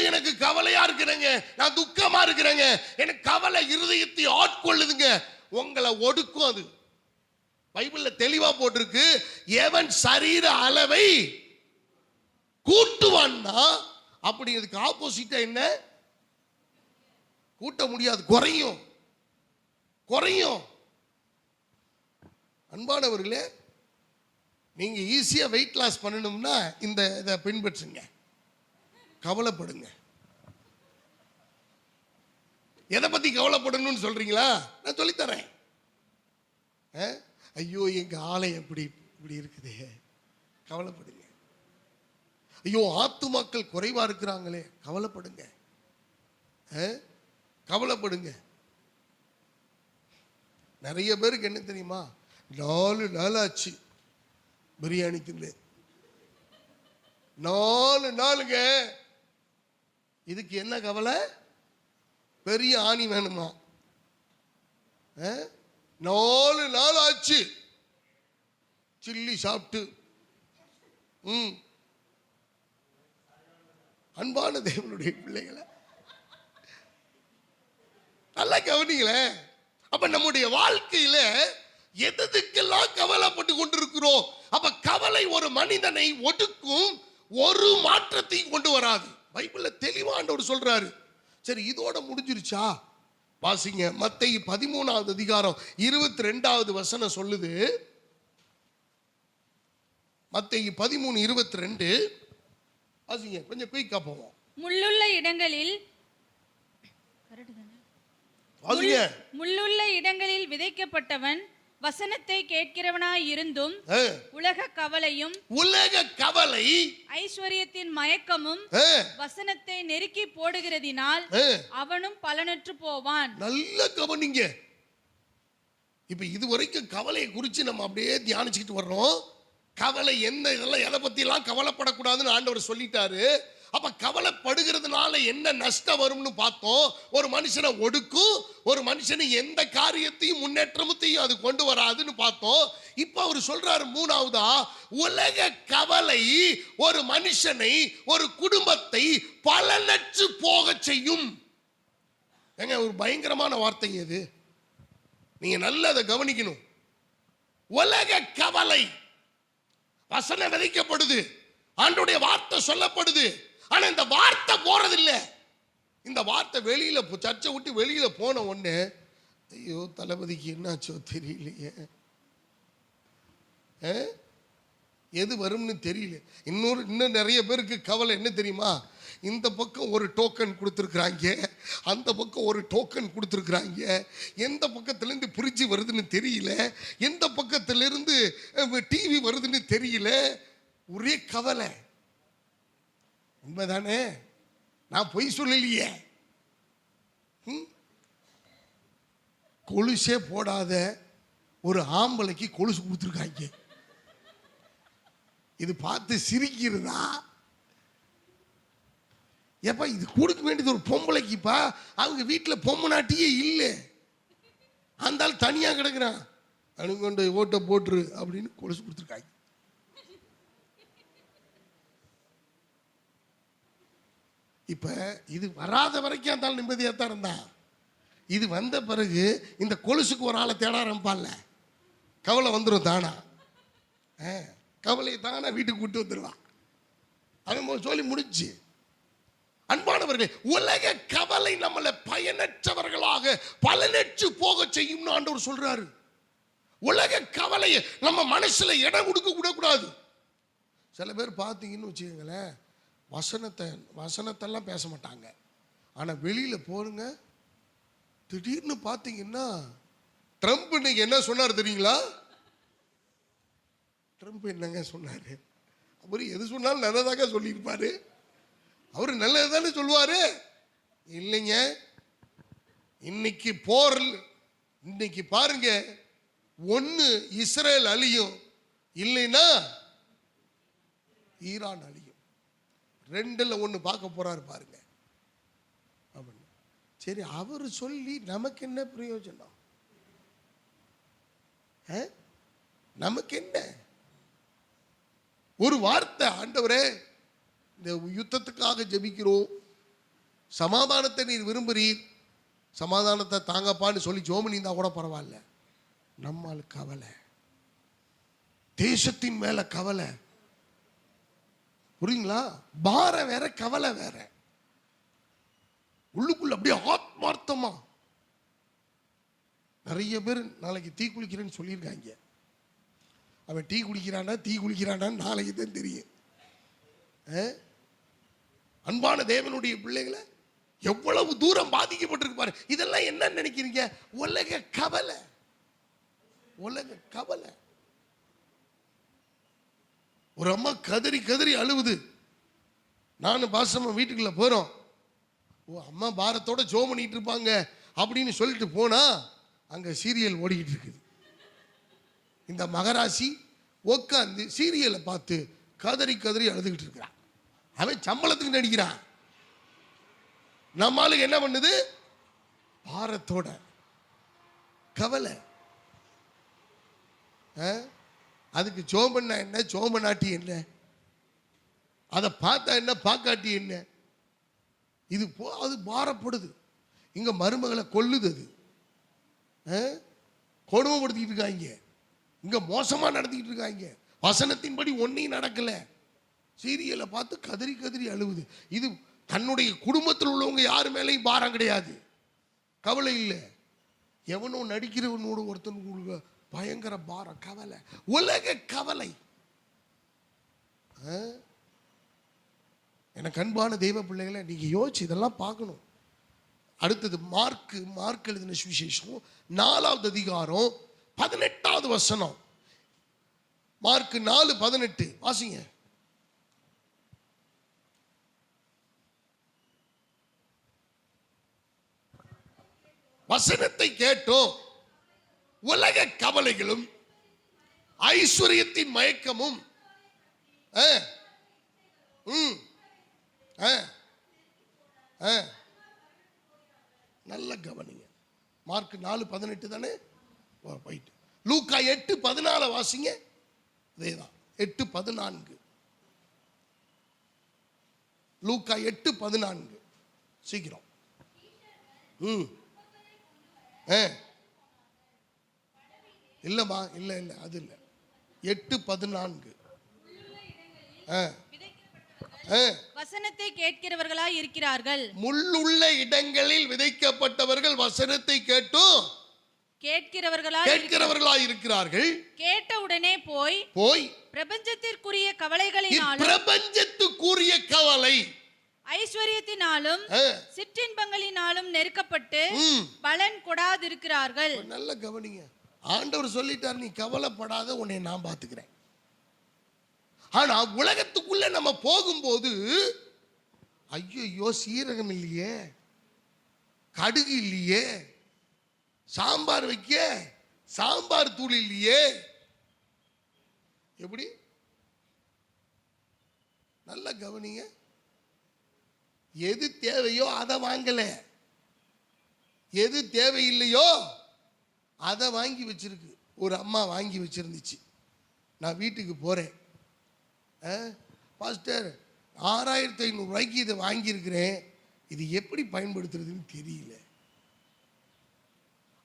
எனக்கு கவலையா இருக்கிறேங்க, நான் துக்கமா இருக்கிறேங்க, எனக்கு கவலை இருதயத்தை ஆட்கொள்ளுதுங்க, உங்களை ஒடுக்கும். அது பைபிள்ல தெளிவா போட்டிருக்கு, எவன் சரீர அளவை கூட்டுவான்னா, அப்படி இதுக்கு ஆப்போசிட்டா என்ன? கூட்ட முடியாது, குறையும். குறையும். அன்பானவர்களே, நீங்க ஈஸியா வெயிட் லாஸ் பண்ணணும்னா இந்த இதை பின்பற்றுங்க. கவலைப்படுங்க. எதை பத்தி கவலைப்படணும்னு சொல்றீங்களா? நான் சொல்லித்தரேன். ஐயோ எங்க ஆலயம் எப்படி இப்படி இருக்குது, கவலைப்படுங்க. ஐயோ ஆத்துமாக்கள் குறைவா இருக்கிறாங்களே, கவலைப்படுங்க. கவலைப்படுங்க. நிறைய பேருக்கு என்ன தெரியுமா, 4 நாள் ஆச்சு பிரியாணி தின்னு, 4 நாளுங்க. இதுக்கு என்ன கவலை? பெரிய ஆணி வேணுமா? 4 நாள் ஆச்சு சில்லி சாப்பிட்டு. அன்பான தேவனுடைய பிள்ளைகளை நல்லா கவனிங்களேன். அப்ப நம்முடைய வாழ்க்கையில எதுக்கெல்லாம் கவலைப்பட்டு கொண்டிருக்கிறோம்? அப்ப கவலை ஒரு மனிதனை ஒடுக்கும், ஒரு மாற்றத்தையும் கொண்டு வராது. பைபிள்ல தெளிவா ஆண்டவர் சொல்றாரு. சரி, இதோட முடிஞ்சிருச்சா? வாசிங்க, மத்தேயு 13வது அதிகாரம் 22வது வசனம் சொல்லுது. மத்தேயு 13:22 வாசிங்க, கொஞ்சம் குயிக்கா போவோம். முள்ளுள்ள இடங்களில் வாசிங்க. முள்ளுள்ள இடங்களில் விதைக்கப்பட்டவன் வசனத்தை கேட்கிறவனாய் இருந்தும் உலக கவலை ஐஸ்வர்யத்தின் மயக்கமும் வசனத்தை நெருக்கி போடுகிறதினால் அவனும் பலனற்று போவான். நல்ல கவனிங்க. இப்ப இதுவரைக்கும் கவலையை குறித்து நம்ம அப்படியே தியானிச்சுக்கிட்டு வர்றோம். கவலை எந்த இதெல்லாம் எதை பத்தி எல்லாம் கவலைப்படக்கூடாதுன்னு ஆண்டவர் சொல்லிட்டாரு. அப்ப கவலைப்படுகிறதுனால என்ன நஷ்டம் வரும்னு பார்த்தோம். ஒரு மனுஷனை ஒடுக்கும், ஒரு மனுஷனை எந்த காரியத்தையும் முன்னேற்றத்தையும் அது கொண்டு வராதுன்னு பார்த்தோம். இப்ப அவர் சொல்றாரு மூணாவதா, உலக கவலை ஒரு மனுஷனை, ஒரு குடும்பத்தை பலனற்று போக செய்யும். ஏங்க, ஒரு பயங்கரமான வார்த்தை இது. நீங்க நல்லா அதை கவனிக்கணும். உலக கவலை, வசனம் விதைக்கப்படுது, ஆண்டவருடைய வார்த்தை சொல்லப்படுது. ஆனா இந்த வார்த்தை போறது இல்லை. இந்த வார்த்தை வெளியில சர்ச்சை விட்டு வெளியில போன உடனே, ஐயோ தளபதிக்கு என்னாச்சோ தெரியலையே, எது வரும்னு தெரியல. இன்னும் நிறைய பேருக்கு கவலை என்ன தெரியுமா? இந்த பக்கம் ஒரு டோக்கன் கொடுத்துருக்குறாங்க, அந்த பக்கம் ஒரு டோக்கன் கொடுத்துருக்குறாங்க, எந்த பக்கத்திலேருந்து பிரிட்ஜ் வருதுன்னு தெரியல, எந்த பக்கத்திலிருந்து டிவி வருதுன்னு தெரியல. ஒரே கவலை. உண்மைதானே? நான் பொய் சொல்லலையே. கொலுசே போடாத ஒரு ஆம்பளைக்கு கொலுசு கொடுத்துருக்காங்க. இது பார்த்து சிரிக்கிறதா? ஏப்பா, இது கொடுக்க வேண்டியது ஒரு பொம்பளைக்குப்பா. அவங்க வீட்டில் பொம்மநாட்டியே இல்லை, அந்த ஆள் தனியா கிடக்குறான். அனுங்கொண்டு ஓட்டை போட்டுரு அப்படின்னு கொலுசு கொடுத்துருக்காங்க. இப்ப இது வராத வரைக்கும் அந்த ஆள் நிம்மதியாக இருந்தான். இது வந்த பிறகு இந்த கொலுசுக்கு ஒரு ஆளை தேட ஆரம்பிப்பான்ல, கவலை வந்துடும் தானா. கவலையை தானா வீட்டுக்கு கூட்டு வந்துடுவான். அவன் சொல்லி முடிச்சு. அன்பானவர்களே, உலக கவலை நம்மளை பயனற்றவர்களாக பலனற்று போக செய்யும் ஆண்டவர் சொல்றாரு. உலக கவலையை நம்ம மனசுல இடம் கொடுக்க கூடாது. சில பேர் பார்த்தீங்கன்னு வச்சுக்கோங்களேன், வசனத்தெல்லாம் பேச மாட்டாங்க. ஆனா வெளியில போருங்க, திடீர்னு பார்த்தீங்கன்னா ட்ரம்ப் இன்னைக்கு என்ன சொன்னார் தெரியுங்களா? ட்ரம்ப் என்னங்க சொன்னாரு? அவரு எது சொன்னாலும் நல்லதாக சொல்லியிருப்பாரு. அவரு நல்லது தானே சொல்லுவாரு. இல்லைங்க, இன்னைக்கு போர், இன்னைக்கு பாருங்க, ஒன்னு இஸ்ரேல் அழியும், இல்லைன்னா ஈரான் அழியும். 2ல் 1 பார்க்க போறாரு பாருங்க. சரி, அவர் சொல்லி நமக்கு என்ன பிரயோஜனம்? நமக்கு என்ன? ஒரு வார்த்தை, ஆண்டவரே இந்த யுத்தத்துக்காக ஜெபிக்கிறோம், சமாதானத்தை நீர் விரும்புறீர், சமாதானத்தை தாங்கப்பான்னு சொல்லி ஜோமனி இருந்தா கூட பரவாயில்ல. நம்மால் கவலை. தேசத்தின் மேல கவலை. புரியுங்களா? பாரம் வேற, கவலை வேற. உள்ளுக்குள்ள அப்படியே ஆத்மார்த்தமா நிறைய பேர் நாளைக்கு டீ குளிக்கிறேன்னு சொல்லியிருக்காங்க. அவன் டீ குடிக்கிறானா தீ குளிக்கிறானா நாளைக்கு தான் தெரியும். அன்பான தேவனுடைய பிள்ளைகளை எவ்வளவு தூரம் பாதிக்கப்பட்டிருக்கு பாரு. இதெல்லாம் என்ன நினைக்கிறீங்க? உலக கவலை, உலக கவலை. ஒரு அம்மா கதறி கதறி அழுவுது. நானும் பாசமா வீட்டுக்குள்ள போறோம். ஓ, அம்மா பாரத்தோட ஜோம் பண்ணிட்டு இருப்பாங்க அப்படின்னு சொல்லிட்டு போனா அங்க சீரியல் ஓடிக்கிட்டு இருக்குது. இந்த மகராசி உட்காந்து சீரியலை பார்த்து கதறி கதறி அழுதுகிட்டு இருக்கிறான். அவன் சம்பளத்துக்கு நடிக்கிறான். நம்மளுக்கு என்ன பண்ணுது? பாரத்தோட கவலை. அதுக்கு சோம்பண்ணா என்ன, சோம்பனாட்டி என்ன, அதை பார்த்தா என்ன, பார்க்காட்டி என்ன, இது அது பாரப்படுது. இங்க மருமகளை கொல்லுது. அது கொடுமைப்படுத்திட்டு இருக்காங்க. இங்க மோசமா நடத்திக்கிட்டு இருக்காங்க. வசனத்தின்படி ஒன்னையும் நடக்கல. சீரியலை பார்த்து கதறி கதறி அழுவுது. இது தன்னுடைய குடும்பத்தில் உள்ளவங்க யாரு மேலேயும் பாரம் கிடையாது, கவலை இல்லை. எவனோ நடிக்கிறவனோட ஒருத்தனுக்கு பயங்கர பாரம், கவலை, உலக கவலை. எனக்கு அன்பான தெய்வ பிள்ளைகளை, நீங்க யோசிச்சு இதெல்லாம் பார்க்கணும். அடுத்தது மார்க் எழுதின சுவிசேஷம் 4வது அதிகாரம் 18வது வசனம். மார்க் 4:18 வாசிங்க. வசனத்தை கேட்டோம், உலக கவலைகளும் ஐஸ்வர்யத்தின் மயக்கமும் நல்ல கவனிங்க. மார்க் 4:18 தானே போயிட்டு. லூக்கா 8:14 வாசிங்க. அதேதான் 8:14. லூக்கா 8:14 சீக்கிரம். இல்லம்மா, இல்ல இல்ல, அது இல்ல. 8:14. வசனத்தை கேட்கிறவர்களாய் இருக்கிறார்கள். முள்ளுள்ள இடங்களில் விதைக்கப்பட்டவர்கள் வசனத்தை கேட்டும் கேட்கிறவர்களாய் இருக்கிறார்கள். கேட்ட உடனே போய் பிரபஞ்சத்திற்குரிய கவலை ஐஸ்வர்யத்தினாலும் சிற்றின்பங்களினாலும் நெருக்கப்பட்டு பலன் கொடாதிருக்கிறார்கள். நல்ல கவனிங்க. ஆண்டவர் சொல்லிட்டார், நீ கவலைப்படாத, உன்னை நான் பார்த்துக்கிறேன். ஆனா உலகத்துக்குள்ள நம்ம போகும்போது, ஐயோ சீரகம் இல்லையே, கடுகு இல்லையே, சாம்பார் வைக்க சாம்பார் தூள் இல்லையே, எப்படி? நல்ல கவனிங்க. எது தேவையோ அதை வாங்கல, எது தேவையில்லையோ அதை வாங்கி வச்சிருக்கு. ஒரு அம்மா வாங்கி வச்சிருந்துச்சு. நான் வீட்டுக்கு போறேன், பாஸ்டர் 6500 ரூபாய்க்கு இதை வாங்கியிருக்கிறேன், இது எப்படி பயன்படுத்துறதுன்னு தெரியல.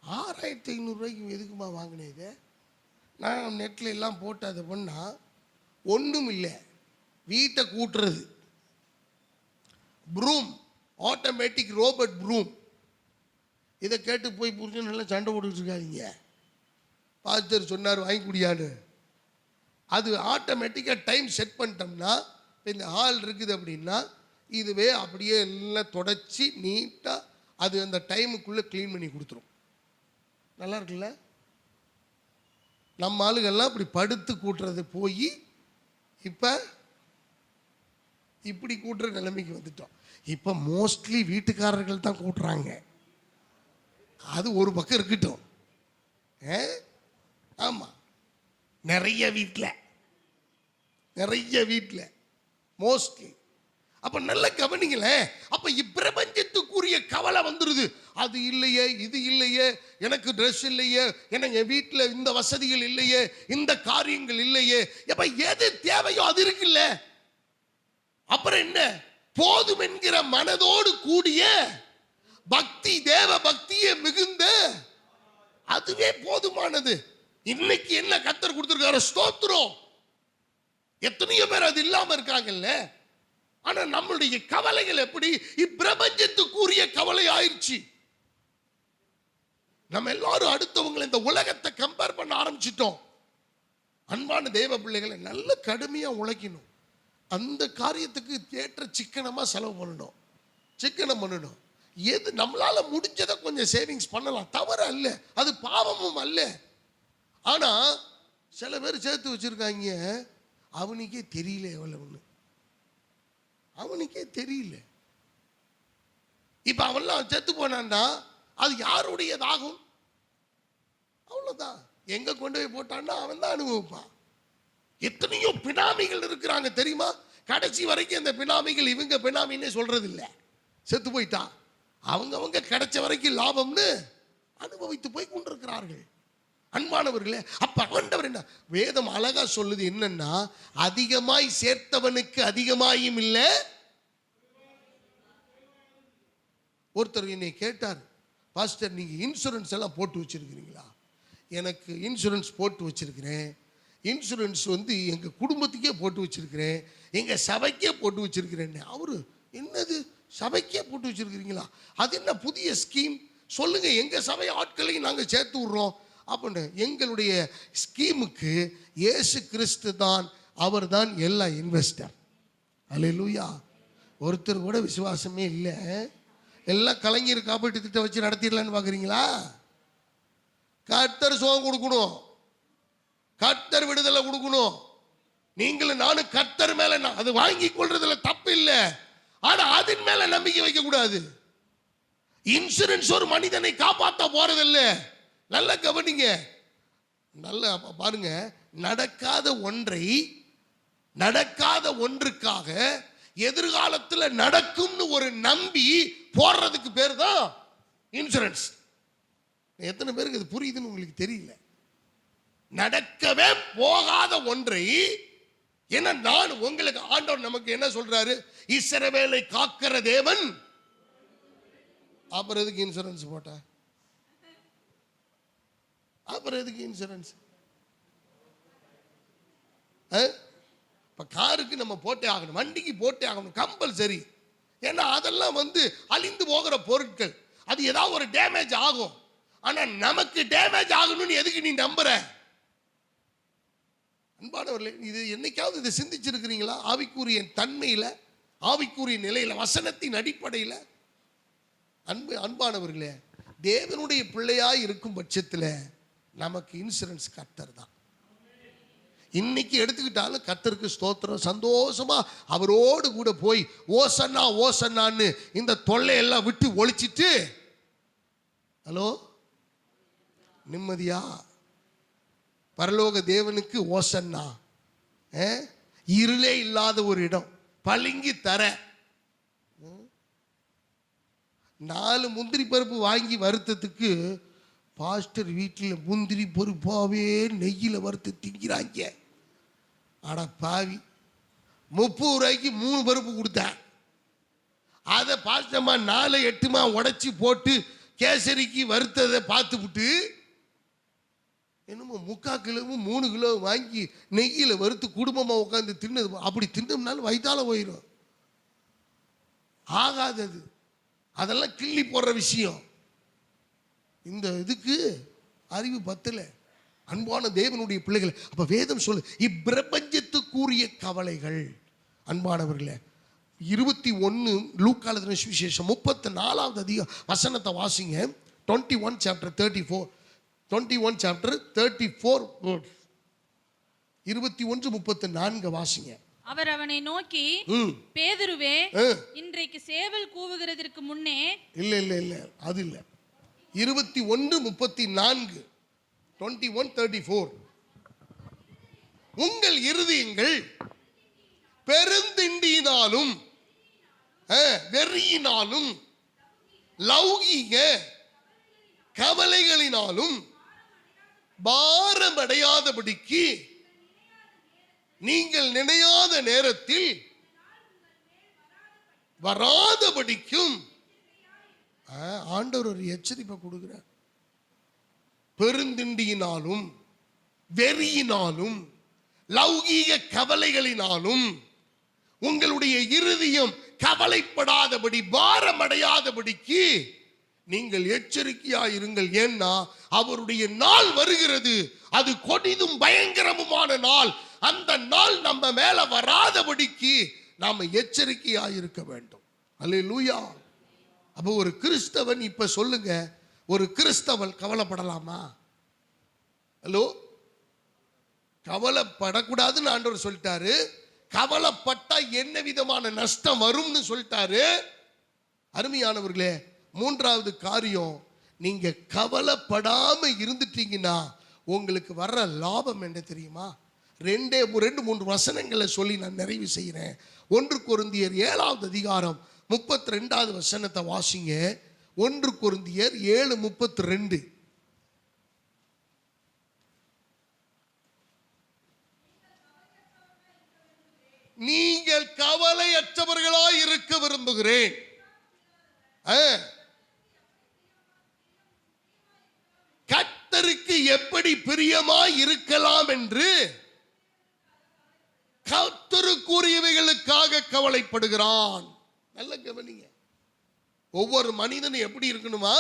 6500 ரூபாய்க்கு எதுக்குமா வாங்கினேன் இதை? நான் நெட்டில் எல்லாம் போட்டு அதை பண்ணா ஒன்றும் இல்லை. வீட்டை கூட்டுறது, ப்ரூம், ஆட்டோமேட்டிக் ரோபோட் ப்ரூம். இதை கேட்டு போய் புரிஞ்சு நல்லா சண்டை போட்டுக்கிட்டு இருக்காதீங்க. பாஸ்டர் சொன்னார் வாங்கி குடியான்னு. அது ஆட்டோமேட்டிக்காக டைம் செட் பண்ணிட்டோம்னா, இந்த ஹால் இருக்குது அப்படின்னா இதுவே அப்படியே எல்லாம் தொடச்சி நீட்டாக அது அந்த டைமுக்குள்ளே க்ளீன் பண்ணி கொடுத்துரும். நல்லா இருக்குல்ல? நம்ம ஆளுகள்லாம் இப்படி படுத்து கூட்டுறது போய் இப்போ இப்படி கூட்டுற நிலைமைக்கு வந்துட்டோம். இப்போ மோஸ்ட்லி வீட்டுக்காரர்கள் தான் கூட்டுறாங்க. அது ஒரு பக்கம் இருக்கட்டும். ஆமாம், நிறைய வீட்டில் மோஸ்ட்லி. அப்ப நல்ல கவனிங்களேன். அப்ப இப்பிரபஞ்சத்துக்குரிய கவலை வந்துருது. அது இல்லையே, இது இல்லையே, எனக்கு ட்ரெஸ் இல்லையே, எனக்கு என் வீட்டில் இந்த வசதிகள் இல்லையே, இந்த காரியங்கள் இல்லையே. அப்ப எது தேவையோ அது இருக்குல்ல, அப்புறம் என்ன? போதும் என்கிற மனதோடு கூடிய பக்தி, தேவ பக்தியே மிகுந்த, அதுவே போதுமானது. இன்னைக்கு என்ன கர்த்தர் கொடுத்திருக்காரு? ஸ்தோத்திரம். எத்தனையோ பேர் அது இல்லாம இருக்காங்கல்ல. ஆனா நம்மளுடைய கவலைகள் எப்படி இப்பிரபஞ்சத்துக்குரிய கவலை ஆயிடுச்சு. நம்ம எல்லாரும் அடுத்தவங்களை இந்த உலகத்தை கம்பேர் பண்ண ஆரம்பிச்சிட்டோம். அன்பான தேவ பிள்ளைகளை நல்ல கடுமையா உழைக்கணும். அந்த காரியத்துக்கு ஏற்ற சிக்கனமா செலவு பண்ணணும், சிக்கனம் பண்ணணும். எது நம்மளால முடிஞ்சதை கொஞ்சம் சேவிங்ஸ் பண்ணலாம், தவறு அல்ல, அது பாவமும் அல்ல. ஆனா சில பேர் சேர்த்து வச்சிருக்காங்க, அவனுக்கே தெரியல எவ்வளவுன்னு, அவனுக்கே தெரியல. இப்ப அவன்லாம் செத்து போனான்னா அது யாருடையதாகும்? அவ்வளவுதான். எங்க கொண்டு போய் போட்டான்னா அவன் தான் அனுபவிப்பான். எத்தனையோ பினாமிகள் இருக்கிறாங்க தெரியுமா? கடைசி வரைக்கும் அந்த பினாமிகள் இவங்க பினாமின்னு சொல்றது இல்லை. செத்து போயிட்டா அவங்க கிடைச்ச வரைக்கும் லாபம்னு அனுபவித்து போய் கொண்டிருக்கிறார்கள். அன்பானவர்களே, அப்ப ஆண்டவர் என்ன வேதம் அழகா சொல்லுது என்னன்னா, அதிகமாய் சேர்த்தவனுக்கு அதிகமாயும் இல்லை. ஒருத்தர் என்னை கேட்டார், பாஸ்டர் நீங்க இன்சூரன்ஸ் எல்லாம் போட்டு வச்சிருக்கிறீங்களா? எனக்கு இன்சூரன்ஸ் போட்டு வச்சிருக்கிறேன். இன்சூரன்ஸ் எங்க குடும்பத்துக்கே போட்டு வச்சிருக்கிறேன், எங்க சபைக்கே போட்டு வச்சிருக்கிறேன். அவரு என்னது சபைக்கே போட்டு வச்சிருக்கிறீங்களா? அது என்ன புதிய ஸ்கீம் சொல்லுங்க, எங்க சபை ஆட்களையும் நாங்க சேர்த்து விடுறோம் அப்படின்னு. எங்களுடைய ஸ்கீமுக்கு இயேசு கிறிஸ்து தான், அவர் தான் எல்லா இன்வெஸ்டர். அல்லேலூயா. ஒருத்தர் கூட விசுவாசமே இல்லை. எல்லாம் கலைஞர் காப்பீட்டு திட்டம் வச்சு நடத்திடலான்னு பாக்குறீங்களா? கர்த்தர் சுகம் கொடுக்கணும், கர்த்தர் விடுதலை கொடுக்கணும். நீங்களும் நானும் கர்த்தர் மேல அது வாங்கி கொள்றதுல தப்பு இல்லை. ஆனா அதன் மேல நம்பிக்கை வைக்க கூடாது. இன்சூரன்ஸ் ஒரு மனிதனை காப்பாற்ற போறதில்லை. நல்ல கவனிங்க, நல்ல பாருங்க. நடக்காத ஒன்றுக்காக எதிர்காலத்தில் நடக்கும்னு ஒரு நம்பி போடுறதுக்கு பேர் தான் இன்சூரன்ஸ். எத்தனை பேருக்கு இது புரியுதுன்னு உங்களுக்கு தெரியல. நடக்கவே போகாத ஒன்றை என்ன நான் உங்களுக்கு ஆண்டவர் நமக்கு என்ன சொல்றாரு? இஸ்ரவேலை காக்கிற தேவன். அப்புறம் எதுக்கு இன்சூரன்ஸ் போட்ட? அப்புறம் எதுக்கு இன்சூரன்ஸ்? இப்ப காருக்கு நம்ம போட்டே ஆகணும், வண்டிக்கு போட்டே ஆகணும், கம்பல்சரி. ஏன்னா அதெல்லாம் அழிந்து போகிற பொருட்கள். அது ஏதாவது ஒரு டேமேஜ் ஆகும். ஆனா நமக்கு டேமேஜ் ஆகணும்னு எதுக்கு நீ நம்புற? அன்பானவர்களே, இது என்னைக்காவது இதை சிந்திச்சிருக்கிறீங்களா? ஆவிக்குரிய தன்மையில, ஆவிக்குரிய நிலையில, வசனத்தின் அடிப்படையில். அன்பானவர்களே, தேவனுடைய பிள்ளையாய் இருக்கும் பட்சத்தில் நமக்கு இன்சூரன்ஸ் கர்த்தர் தான். இன்னைக்கு எடுத்துக்கிட்டாலும் கர்த்தருக்கு ஸ்தோத்திரம். சந்தோஷமா அவரோடு கூட போய் ஓசன்னா ஓசன்னான்னு இந்த தொல்லையெல்லாம் விட்டு ஒழிச்சிட்டு, ஹலோ, நிம்மதியா பரலோக தேவனுக்கு ஓசன்னா. இருளே இல்லாத ஒரு இடம், பளிங்கு தர. 4 முந்திரி பருப்பு வாங்கி வருத்தத்துக்கு பாஸ்டர் வீட்டில் முந்திரி பருப்பாவே நெய்யில் வறுத்து திங்கிறாங்க. அட பாவி, 30 ரூபாய்க்கு 3 பருப்பு கொடுத்தேன். அதை பாஸ்டர்மா 4-8 உடைச்சி போட்டு கேசரிக்கு வறுத்ததை பார்த்துவிட்டு என்னமோ 3/4 கிலோ 3 கிலோ வாங்கி நெய்யில் வறுத்து குடும்பமாக உட்காந்து தின்னது. அப்படி தின்னோம்னாலும் வயிற்றால போயிடும், ஆகாதது. அதெல்லாம் கிள்ளி போடுற விஷயம். இந்த இதுக்கு அறிவு பத்தல. அன்பான தேவனுடைய பிள்ளைகள், அப்ப வேதம் சொல்லு இப்பிரபஞ்சத்துக்குரிய கவலைகள். அன்பானவர்களே, 21 லூக்கா எழுதின சுவிசேஷம் 34வது அதிகாரம் வசனத்தை வாசிங்க. 21 chapter 34 21 chapter 34 21-34 வாசிங்க. அவர் அவனை நோக்கி, பேதுருவே, இன்றைக்கு சேவல் கூவுகிறதற்கு முன்னே. இல்ல அது இல்ல. 21-34 21-34 உங்கள் இருதயங்கள் பெருந்திண்டியினாலும் வெறியினாலும் லௌகீக கவலைகளினாலும் பாரமடையாதபடிக்கு நீங்கள் நினையாத நேரத்தில் வராதபடிக்கும் ஆண்டவர் ஒரு எச்சரிப்பை கொடுக்கிறார். பெருந்திண்டியினாலும் வெறியினாலும் லௌகீக கவலைகளினாலும் உங்களுடைய இருதயம் கவலைப்படாதபடி பாரமடையாதபடிக்கு நீங்கள் எச்சரிக்கையாயிருங்கள். ஏன்னா அவருடைய நாள் வருகிறது, அது கொடிதும் பயங்கரமுமான நாள். அந்த நாள் நம்ம மேல வராதபடிக்கு நாம எச்சரிக்கையாயிருக்க வேண்டும். அல்லேலூயா. அப்போ ஒரு கிறிஸ்தவன், இப்ப சொல்லுங்க, ஒரு கிறிஸ்தவன் கவலைப்படலாமா? ஹலோ, கவலைப்படக்கூடாதுன்னு ஆண்டவர் சொல்லிட்டாரு. கவலைப்பட்டா என்ன விதமான நஷ்டம் வரும்னு சொல்லிட்டாரு. அருமையானவர்களே, மூன்றாவது காரியம், நீங்க கவலைப்படாம இருந்துட்டீங்கன்னா உங்களுக்கு வர்ற லாபம் என்ன தெரியுமா? ரெண்டு மூன்று வசனங்களை சொல்லி நான் நிறைவு செய்கிறேன். 1 கொரிந்தியர் 7வது அதிகாரம் 32வது வசனத்தை வாசிங்க. 1 கொரிந்தியர் 7:32. நீங்கள் கவலையற்றவர்களாய் இருக்க விரும்புகிறேன். கர்த்தருக்கு எப்படி பிரியமாய் இருக்கலாம் என்று கர்த்தருக்குரியவைகளுக்காக கவலைப்படுகிறான். நல்ல கவனிங்க. ஒவ்வொரு மனிதனும் எப்படி இருக்கணுமா?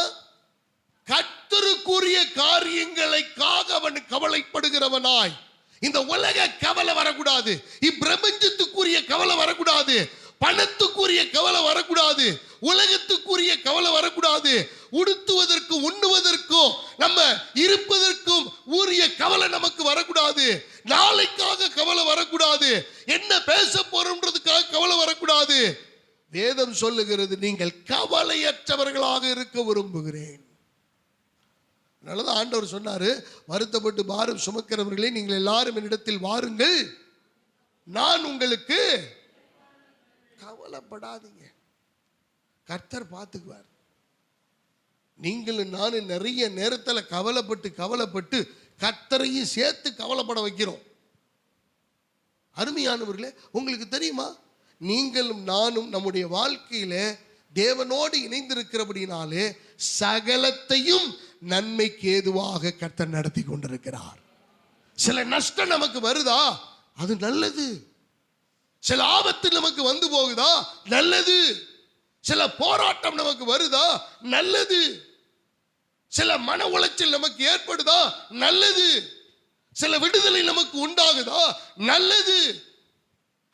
கர்த்தருக்குரிய காரியங்களுக்காக அவன் கவலைப்படுகிறவனாய். இந்த உலக கவலை வரக்கூடாது, இப்பிரபஞ்சத்துக்குரிய கவலை வரக்கூடாது, பணத்துக்குரிய கவலை வரக்கூடாது, உலகத்துக்குரிய கவலை வரக்கூடாது, உடுத்துவதற்கும் உண்ணுவதற்கும் நம்ம இருப்பதற்கும் உரிய கவலை நமக்கு வரக்கூடாது, நாளைக்காக கவலை வரக்கூடாது, என்ன பேச போறோம்ன்றதுக்காக கவலை வரக்கூடாது. வேதம் சொல்லுகிறது, நீங்கள் கவலையற்றவர்களாக இருக்க விரும்புகிறேன். அதனாலதான் ஆண்டவர் சொன்னாரு, வருத்தப்பட்டு பாரம் சுமக்கிறவர்களே நீங்கள் எல்லாரும் என்னிடத்தில் வாருங்கள், நான் உங்களுக்கு. கவலைப்படாதீங்க, கர்த்தர் பார்த்துக்குவார். நீங்களும் நானும் நிறைய நேரத்தில் கவலைப்பட்டு கர்த்தரையும் சேர்த்து கவலைப்பட வைக்கிறோம். அருமையானவர்களே, உங்களுக்கு தெரியுமா, நீங்களும் நானும் நம்முடைய வாழ்க்கையில தேவனோடு இணைந்திருக்கிறபடினாலே சகலத்தையும் நன்மைக்கு ஏதுவாக கர்த்தர் நடத்தி கொண்டிருக்கிறார். சில நஷ்டம் நமக்கு வருதா, அது நல்லது. சில ஆபத்து நமக்கு வந்து போகுதா, நல்லது. சில போராட்டம் நமக்கு வருதா, நல்லது. சில மன உளைச்சல் நமக்கு ஏற்படுதா, நல்லது. சில விடுதலை நமக்கு உண்டாகுதா, நல்லது.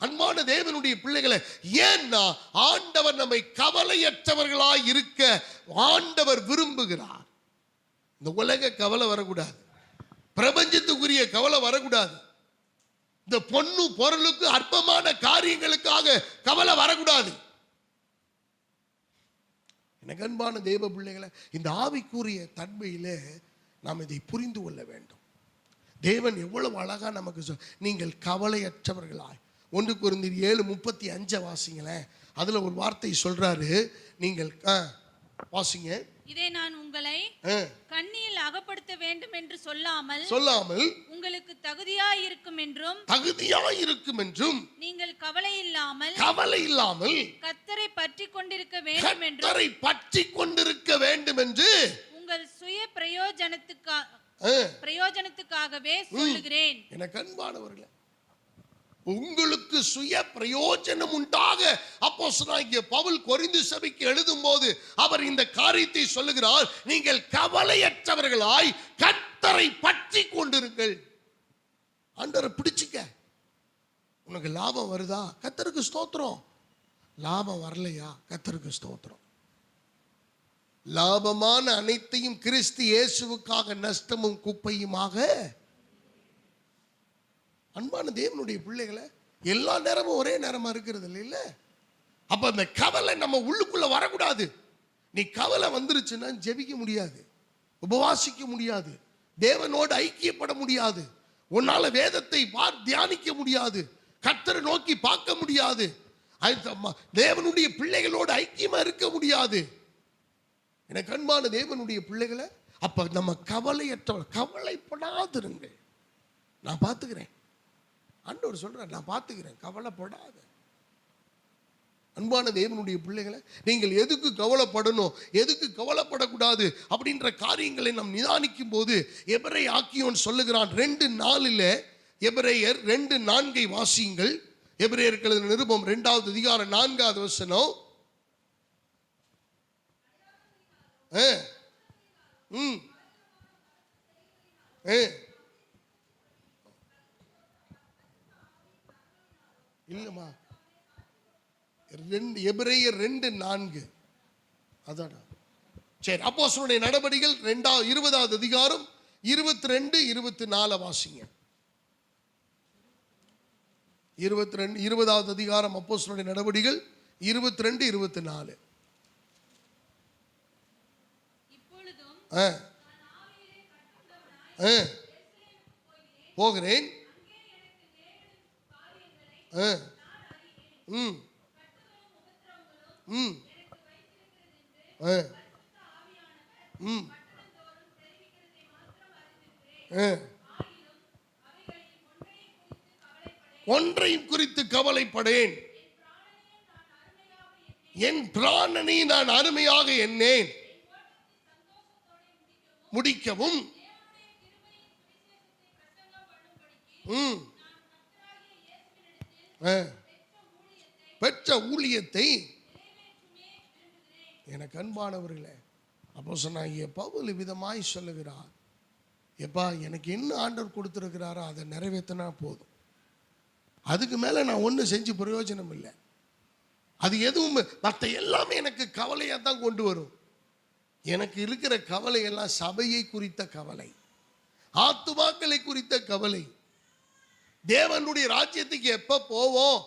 அன்பான தேவனுடைய பிள்ளைகளை, ஏன்னா ஆண்டவர் நம்மை கவலையற்றவர்களாய் இருக்க ஆண்டவர் விரும்புகிறார். இந்த உலக கவலை வரக்கூடாது, பிரபஞ்சத்துக்குரிய கவலை வரக்கூடாது, இந்த பொண்ணு பொருளுக்கு அற்பமான காரியங்களுக்காக கவலை வரக்கூடாது. எனக்கு அன்பான தேவ பிள்ளைகளை, இந்த ஆவிக்குரிய தன்மையில நாம் இதை புரிந்து கொள்ள வேண்டும். தேவன் எவ்வளவு அழகா நமக்கு நீங்கள் கவலையற்றவர்களாய். 1 கொரிந்தியர் 7:35 வாசிங்களேன். அதுல ஒரு வார்த்தை சொல்றாரு, நீங்கள் வாசிங்க. இதை நான் உங்களை கண்ணியில் அகப்படுத்த வேண்டும் என்று சொல்லாமல் உங்களுக்கு தகுதியாய் இருக்கும் என்றும் நீங்கள் கவலை இல்லாமல் கர்த்தரை பற்றி கொண்டிருக்க வேண்டும் என்று உங்கள் சுய பிரயோஜனத்துக்காகவே சொல்லுகிறேன். எனக்கு அன்பானவர்களே, உங்களுக்கு சுய பிரயோஜனம் உண்டாக அப்போஸ்தலனாகிய பவுல் கொரிந்து சபைக்கு எழுதும் போது அவர் இந்த காரியத்தை சொல்லுகிறார், நீங்கள் கவலையற்றவர்களாய் கர்த்தரை பற்றி கொண்டிருங்கள். ஆண்டவரை பிடிச்சுக்க. உனக்கு லாபம் வருதா, கர்த்தருக்கு ஸ்தோத்திரம். லாபம் வரலையா, கர்த்தருக்கு ஸ்தோத்திரம். லாபமான அனைத்தையும் கிறிஸ்து இயேசுவுக்காக நஷ்டமும் குப்பையுமாக. அன்பான தேவனுடைய பிள்ளைகளை, எல்லா நேரமும் ஒரே நேரமா இருக்கிறது இல்ல. அப்ப அந்த கவலை நம்ம உள்ளுக்குள்ள வரக்கூடாது. நீ கவலை வந்துருச்சுன்னா ஜெபிக்க முடியாது, உபவாசிக்க முடியாது, தேவனோடு ஐக்கியப்பட முடியாது, உன்னால வேதத்தை தியானிக்க முடியாது, கர்த்தரை நோக்கி பார்க்க முடியாது, தேவனுடைய பிள்ளைகளோடு ஐக்கியமா இருக்க முடியாது. எனக்கு அன்பான தேவனுடைய பிள்ளைகளை, அப்ப நம்ம கவலைப்படாதிருங்கள். நான் பார்த்துக்கிறேன். ஆண்டவர் சொல்றார், நான் பார்த்துக்கிறேன், கவலைப்படாத. அன்பான தேவனுடைய பிள்ளைகளை, நீங்கள் எதுக்கு கவலைப்படணும், எதுக்கு கவலைப்படக்கூடாது அப்படின்ற காரியங்களை நாம் நிதானிக்கும் போது எபிரேய ஆக்கியோன் சொல்லுகிறான் 2:4, எபிரேயர் 2:4 வாசியுங்கள். எபிரேயருக்கு எழுதின நிருபம் 2வது அதிகாரம் 4வது வசனம். இல்லம்மா, எபிரேயர் 2:4 அதாடா. சரி, அப்போஸ்தலருடைய நடபடிகள் 20வது அதிகாரம் 22, 24 வாசிங்க. 20வது அதிகாரம் அப்போஸ்தலருடைய நடபடிகள் 22, 24. போகிறேன். ஒன்றையும் குறித்து கவலைப்படேன், என் பிராணனை நான் அருமையாக எண்ணேன், முடிக்கவும் பெற்ற ஊழியத்தை. எனக்கு அன்பானவர்களே, அப்போ சொன்னாங்க பவுல் விதமாய் சொல்லுகிறார், எப்பா எனக்கு என்ன ஆண்டவர் கொடுத்துருக்கிறாரோ அதை நிறைவேற்றினா போதும், அதுக்கு மேலே நான் ஒன்றும் செஞ்சு பிரயோஜனம் இல்லை. அது எதுவும் மற்ற எல்லாமே எனக்கு கவலையாக தான் கொண்டு வரும். எனக்கு இருக்கிற கவலை எல்லாம் சபையை குறித்த கவலை, ஆத்துமாக்களை குறித்த கவலை, தேவனுடைய ராஜ்யத்துக்கு எப்ப போவோம்,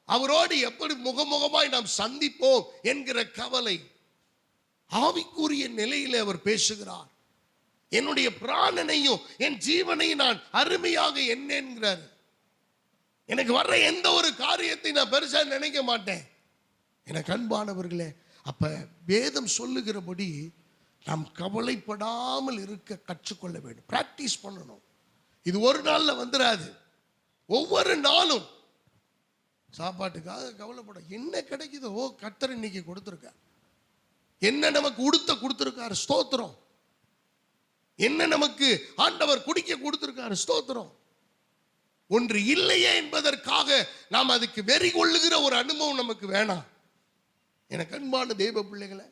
அவரோடு எப்படி முகமுகமாய் நாம் சந்திப்போம் என்கிற கவலை. ஆவிக்குரிய நிலையிலே அவர் பேசுகிறார். என்னுடைய பிராணனையும் என் ஜீவனையும் நான் அருமையாக என்கிறார். எனக்கு வர்ற எந்த ஒரு காரியத்தை நான் பெருசா நினைக்க மாட்டேன். எனக்கு அன்பானவர்களே, அப்ப வேதம் சொல்லுகிறபடி நாம் கவலைப்படாமல் இருக்க கற்றுக்கொள்ள வேண்டும், பிராக்டிஸ் பண்ணணும். இது ஒரு நாள்ல வந்துடாது. ஒவ்வொரு நாளும் சாப்பாட்டுக்காக கவலைப்பட, என்ன கிடைக்குதோ கர்த்தர் இன்னைக்கு கொடுத்துருக்கார், என்ன நமக்கு உடுத்த கொடுத்துருக்காரு ஸ்தோத்திரம், என்ன நமக்கு ஆண்டவர் குடிக்க கொடுத்துருக்காரு ஸ்தோத்திரம். ஒன்று இல்லையே என்பதற்காக நாம் அதுக்கு வெறி கொள்ளுகிற ஒரு அனுபவம் நமக்கு வேணாம். எனக்கு அன்பான தேவ பிள்ளைகளை,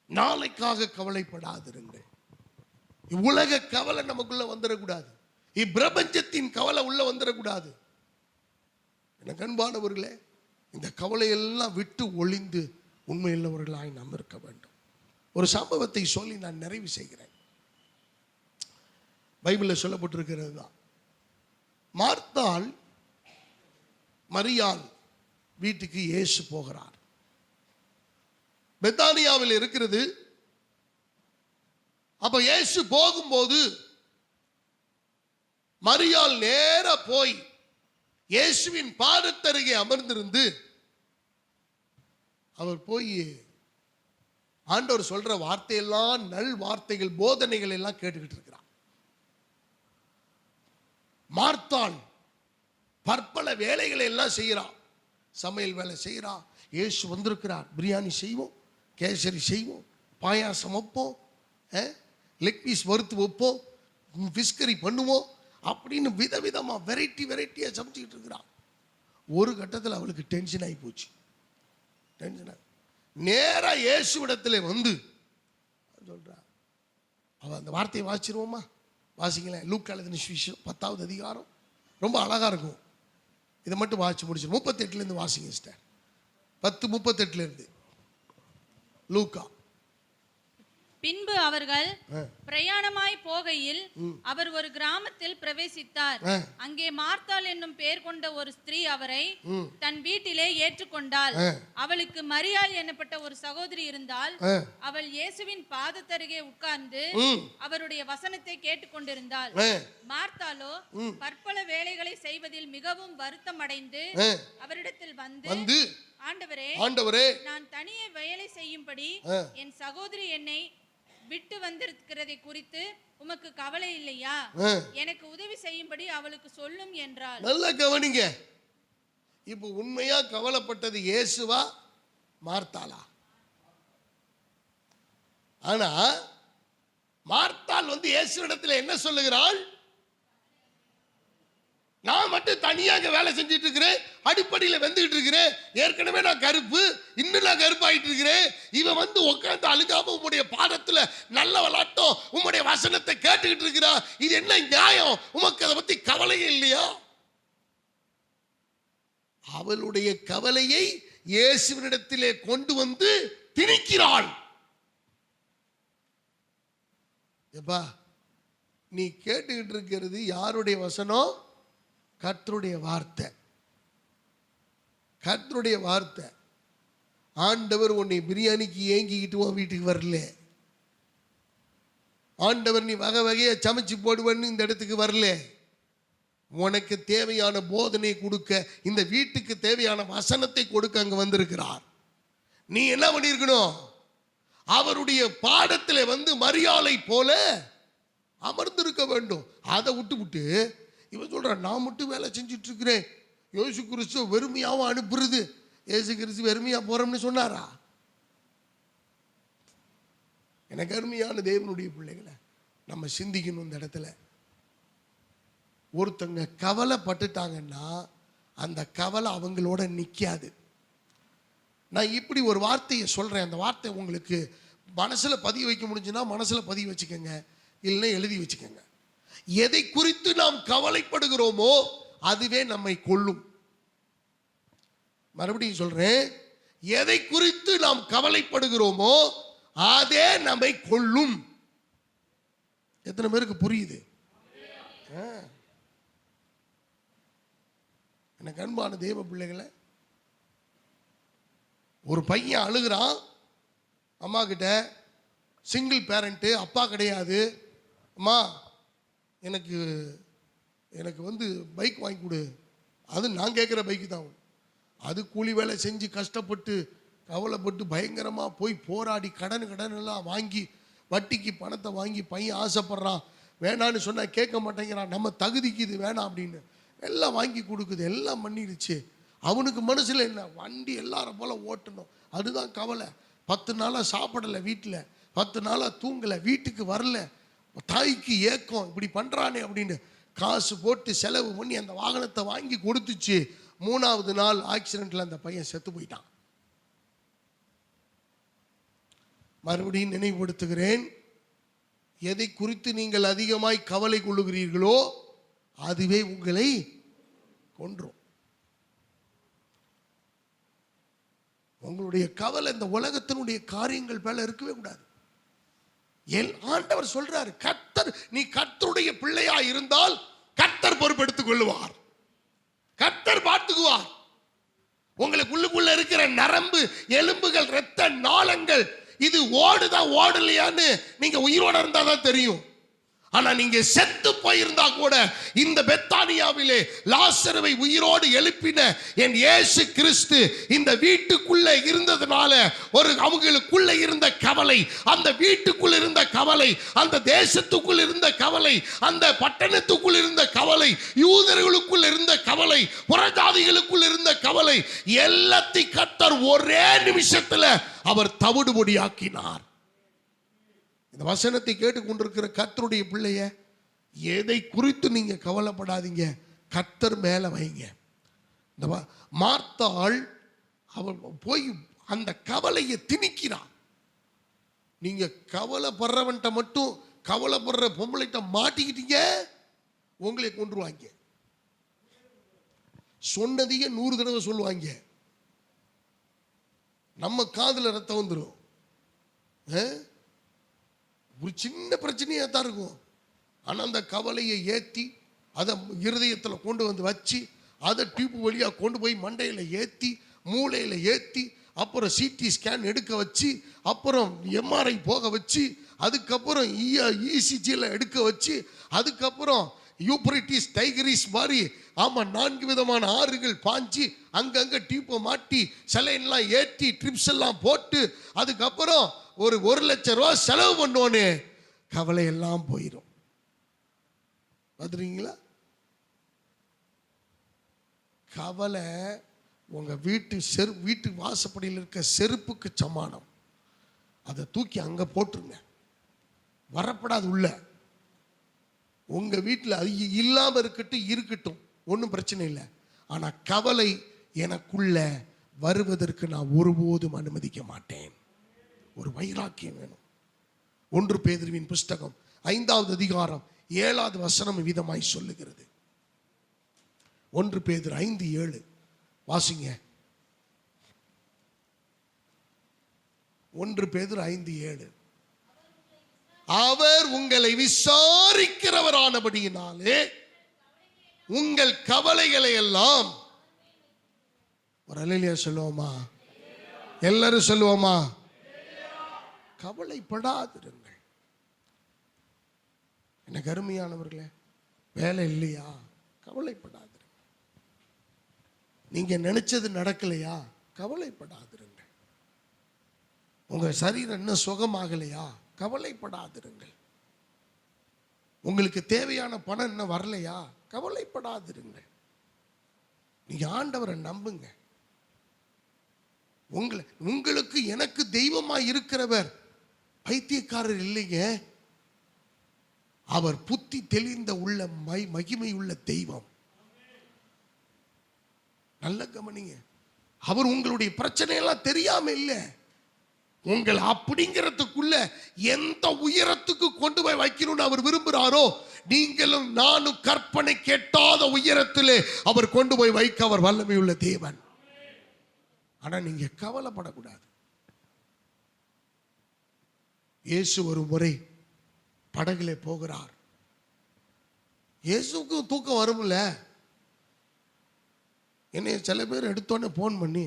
நாளைக்காக கவலைப்படாதிருங்கள். இவ்வுலக கவலை நமக்குள்ள வந்துடக்கூடாது, இப்பிரபஞ்சத்தின் கவலை உள்ள வந்துடக்கூடாது. எனக்கு அன்பானவர்களே, இந்த கவலையெல்லாம் விட்டு ஒளிந்து உண்மையுள்ளவர்களாய் நாம் இருக்க வேண்டும். ஒரு சம்பவத்தை சொல்லி நான் நிறைவு செய்கிறேன். பைபிளில் சொல்லப்பட்டிருக்கிறது தான். மார்த்தாள் மரியாள் வீட்டுக்கு இயேசு போகிறார். பெத்தானியாவில் இருக்கிறது. அப்ப இயேசு போகும்போது மரியாள் நேர போய் இயேசுவின் பாதத்தருகே அமர்ந்திருந்து அவர் போய் ஆண்டவர் சொல்ற வார்த்தையெல்லாம் நல் வார்த்தைகள், போதனைகள் எல்லாம் கேட்டுக்கிட்டு இருக்கிறார். மார்த்தாள் பற்பல வேலைகளை எல்லாம் செய்கிறான், சமையல் வேலை செய்கிறான். இயேசு வந்திருக்கிறார், பிரியாணி செய்வோம், கேசரி செய்வோம், பாயாசம் வைப்போம், லெக் பீஸ் வறுத்து வைப்போம், ஃபிஷ் கறி பண்ணுவோம் அப்படின்னு விதவிதமா வெரைட்டியா சமைச்சிக்கிட்டு இருக்கிறான். ஒரு கட்டத்தில் அவளுக்கு டென்ஷன் ஆகி போச்சு. நேரா இயேசுவிடத்துல வந்து சொல்றா. அவ அந்த வார்த்தையை வாசிச்சிருவோமா? வாசிங்களேன். லூக்கா எழுதின சுவிசேஷம் 10வது அதிகாரம் ரொம்ப அழகா இருக்கும். இதை மட்டும் வாசிச்சு முடிச்சிடும். 38 வாசிங்க சிஸ்டர். 10:38 லூக்கா. பின்பு அவர்கள் பிரயாணமாய் போகையில் அவர் ஒரு கிராமத்தில் பிரவேசித்தார். அங்கே மார்த்தாள் என்னும் பெயர் கொண்ட ஒரு ஸ்திரீ அவரை தன் வீட்டிலே ஏற்றுக்கொண்டாள். அவளுக்கு மரியாள் என்னப்பட்ட ஒரு சகோதரி இருந்தால். அவள் இயேசுவின் பாதத்தருகே உட்கார்ந்து அவருடைய வசனத்தை கேட்டுக்கொண்டிருந்தாள். மார்த்தாளோ பற்பல வேலைகளை செய்வதில் மிகவும் வருத்தம் அடைந்து அவரிடத்தில் வந்து, ஆண்டவரே, நான் தனியே வேலை செய்யும்படி என் சகோதரி என்னை விட்டு வந்திருக்கிறதை குறித்து உமக்கு கவலை இல்லையா? எனக்கு உதவி செய்யும்படி அவளுக்கு சொல்லும் என்றாள். நல்லா கவனிங்க. இப்போ உண்மையா கவலைப்பட்டது இயேசுவா மார்த்தாளா? ஆனா மார்த்தாள் இயேசுவிடத்தில் என்ன சொல்லுகிறாள்? நான் மட்டும் தனியாக வேலை செஞ்சிட்டு இருக்கிறேன், அடிப்படையில் வெந்துகிட்டு இருக்கிறேன், ஏற்கனவே நான் கருப்பு, இன்னும் நான் கருப்பாயிட்டு இருக்கிறேன். இவன் உட்கார்ந்து அழுகாம உம்முடைய பாதத்துல நல்ல விளாட்டம் உம்முடைய வசனத்தை கேட்டுக்கிட்டு இருக்கிறா. இது என்ன நியாயம்? உமக்கு அதை பத்தி கவலையே இல்லையா? அவளுடைய கவலையை இயேசுவினிடத்திலே கொண்டு வந்து திணிக்கிறாள். எப்பா, நீ கேட்டுக்கிட்டு இருக்கிறது யாருடைய வசனம்? கர்த்தருடைய வார்த்தை. கர்த்தருடைய வார்த்தை. ஆண்டவர் உன்னை பிரியாணிக்கு ஏங்கிக்கிட்டு உன் வீட்டுக்கு வரல. ஆண்டவர் நீ வகை வகையை சமைச்சு போடுவேன்னு இந்த இடத்துக்கு வரல. உனக்கு தேவையான போதனை கொடுக்க, இந்த வீட்டுக்கு தேவையான வசனத்தை கொடுக்க அங்க வந்திருக்கிறார். நீ என்ன பண்ணிருக்கணும்? அவருடைய பாடத்தில் மரியாதை போல அமர்ந்திருக்க வேண்டும். அதை விட்டு இவன் சொல்ற, நான் மட்டும் வேலை செஞ்சுட்டு இருக்கிறேன், இயேசு கிறிஸ்து வெறுமையாவும் அனுப்புறது. இயேசு கிறிஸ்து வெறுமையா போறோம்னு சொன்னாரா? எனக்கு அருமையான தேவனுடைய பிள்ளைகளை, நம்ம சிந்திக்கணும். இந்த இடத்துல ஒருத்தங்க கவலைப்பட்டுட்டாங்கன்னா அந்த கவலை அவங்களோட நிற்காது. நான் இப்படி ஒரு வார்த்தையை சொல்றேன், அந்த வார்த்தை உங்களுக்கு மனசுல பதிய வைக்க முடிஞ்சுன்னா மனசுல பதிய வச்சுக்கோங்க, இல்லைன்னா எழுதி வச்சுக்கோங்க. எதை குறித்து நாம் கவலைப்படுகிறோமோ அதுவே நம்மை கொல்லும். மறுபடியும் சொல்றேன், எதை குறித்து நாம் கவலைப்படுகிறோமோ அதே நம்மை கொல்லும். எத்தனை பேருக்கு புரியுது? எனக்கு அன்பான தேவ பிள்ளைகளை, ஒரு பையன் அழுகிறான் அம்மா கிட்ட. சிங்கிள் பேரண்ட்டு, அப்பா கிடையாது. அம்மா எனக்கு எனக்கு பைக் வாங்கி கொடு. அது நான் கேட்குற பைக்கு தான். அது கூலி வேலை செஞ்சு கஷ்டப்பட்டு கவலைப்பட்டு பயங்கரமாக போய் போராடி கடன் எல்லாம் வாங்கி வட்டிக்கு பணத்தை வாங்கி பையன் ஆசைப்படுறான். வேணான்னு சொன்னால் கேட்க மாட்டேங்கிறான். நம்ம தகுதிக்கு இது வேணாம் அப்படின்னு எல்லாம் வாங்கி கொடுக்குது, எல்லாம் பண்ணிடுச்சு. அவனுக்கு மனசில் என்ன? வண்டி எல்லாரும் போல ஓட்டணும், அதுதான் கவலை. 10 நாளாக சாப்பிடலை, வீட்டில் 10 நாளாக தூங்கலை, வீட்டுக்கு வரல, தாய்க்கு ஏக்கம், இப்படி பண்ணுறானே அப்படின்னு காசு போட்டு செலவு பண்ணி அந்த வாகனத்தை வாங்கி கொடுத்துச்சு. 3வது நாள் ஆக்சிடென்ட்ல அந்த பையன் செத்து போயிட்டான். மறுபடியும் நினைவுபடுத்துகிறேன், எதை குறித்து நீங்கள் அதிகமாய் கவலை கொள்ளுகிறீர்களோ அதுவே உங்களை கொன்றும். உங்களுடைய கவலை இந்த உலகத்தினுடைய காரியங்கள் மேல இருக்கவே கூடாது. ஆண்டவர் சொல்றாரு, கர்த்தர், நீ கர்த்தருடைய பிள்ளையா இருந்தால் கர்த்தர் பொறுப்பெடுத்துக் கொள்ளுவார், கர்த்தர் பார்த்துக்குவார். உங்களுக்குள்ளுக்குள்ள இருக்கிற நரம்பு, எலும்புகள், இரத்த நாளங்கள், இது ஓடுதா ஓடலையான்னு நீங்க உயிரோட இருந்தாதான் தெரியும். ஆனா நீங்க செத்து போயிருந்தா கூட இந்த பெத்தானியாவிலே லாசருவை உயிரோடு எழுப்பின என் இயேசு கிறிஸ்து இந்த வீட்டுக்குள்ள இருந்ததுனால அவங்களுக்குள்ள இருந்த கவலை, அந்த வீட்டுக்குள்ள இருந்த கவலை, அந்த தேசத்துக்குள் இருந்த கவலை, அந்த பட்டணத்துக்குள் இருந்த கவலை, யூதர்களுக்குள் இருந்த கவலை, புறஜாதிகளுக்குள் இருந்த கவலை, எல்லாத்தையும் கர்த்தர் ஒரே நிமிஷத்துல அவர் தவிடுபொடியாக்கினார். இந்த வசனத்தை கேட்டுக்கொண்டிருக்கிற கர்த்தருடைய பிள்ளைய, எதை குறித்து நீங்க கவலைப்படாதீங்க, கர்த்தர் மேல வைங்க. இந்த மார்த்தாள் அவள் போய் அந்த கவலையை திணிக்கிறான். நீங்க கவலைப்படுறவன்ட்ட மட்டும், கவலைப்படுற பொம்பளைட்ட மாட்டிக்கிட்டீங்க, உங்களை கொன்றுவாங்க. சொன்னதையே 100 தடவை சொல்லுவாங்க. நம்ம காதுல ரத்தம் வந்துடும். ஒரு சின்ன பிரச்சனையாக தான் இருக்கும். ஆனால் அந்த கவலையை ஏற்றி அதை இருதயத்தில் கொண்டு வந்து வச்சு, அதை டியூப் வழியாக கொண்டு போய் மண்டையில் ஏற்றி, மூளையில் ஏற்றி, அப்புறம் சிடி ஸ்கேன் எடுக்க வச்சு, அப்புறம் எம்ஆர்ஐ போக வச்சு, அதுக்கப்புறம் இசிஜியில் எடுக்க வச்சு, அதுக்கப்புறம் யூப்ரிட்டிஸ் டைகரிஸ் மாதிரி 4 விதமான ஆறுகள் பாஞ்சி அங்கங்கே டியூப்பை மாட்டி சலைன்லாம் ஏற்றி ட்ரிப்ஸ் எல்லாம் போட்டு அதுக்கப்புறம் ஒரு 1 லட்சம் ரூபா செலவு பண்ணோன்னு கவலை எல்லாம் போயிடும். பார்த்துருக்கீங்களா? கவலை உங்க வீட்டு வாசப்படியில் இருக்க செருப்புக்கு சமானம். அதை தூக்கி அங்க போட்டுருங்க, வரப்படாது உள்ள. உங்க வீட்டில் அது இல்லாம இருக்கட்டும், ஒன்றும் பிரச்சனை இல்லை. ஆனா கவலை எனக்குள்ள வருவதற்கு நான் ஒருபோதும் அனுமதிக்க மாட்டேன். ஒரு வைராக்கியம் வேணும். 1 பேதுருவின் புஸ்தகம் 5வது அதிகாரம் 7வது வசனம் விதமாய் சொல்லுகிறது. 1 பேதுரு 5:7 வாசிங்க. 1 பேதுரு 5:7. அவர் உங்களை விசாரிக்கிறவரானபடியினாலே உங்கள் கவலைகளை எல்லாம், ஒரு அல்லேலூயா சொல்லுவோமா? எல்லாரும் சொல்லுவோமா? கவலைப்படாதிருங்கள். எனக்கு அருமையானவர்களே, வேலை இல்லையா? கவலைப்படாதிருங்க. நீங்க நினைச்சது நடக்கலையா? கவலைப்படாதிருங்க. உங்க சரீரம் இன்னும் சுகமாகலையா? கவலைப்படாதிருங்கள். உங்களுக்கு தேவையான பணம் இன்னும் வரலையா? கவலைப்படாதிருங்கள். நீங்க ஆண்டவரை நம்புங்க. உங்களுக்கு எனக்கு தெய்வமாய் இருக்கிறவர் பைத்தியக்காரர் இல்லைங்க. அவர் புத்தி தெளிந்த உள்ள மகிமை உள்ள தெய்வம். நல்ல கவனிங்க. அவர் உங்களுடைய பிரச்சனையெல்லாம் தெரியாம இல்லை. உங்களை அப்படிங்கிறதுக்குள்ள எந்த உயரத்துக்கு கொண்டு போய் வைக்கணும்னு அவர் விரும்புகிறாரோ, நீங்களும் நானும் கற்பனை கேட்டாத உயரத்திலே அவர் கொண்டு போய் வைக்க அவர் வல்லமையுள்ள தேவன். ஆனா நீங்க கவலைப்படக்கூடாது. இயேசு ஒரு முறை படகுல போகிறார். இயேசுக்கு தூக்கம் வரும்ல. என்னைய சில பேர் எடுத்தோடனே போன் பண்ணி,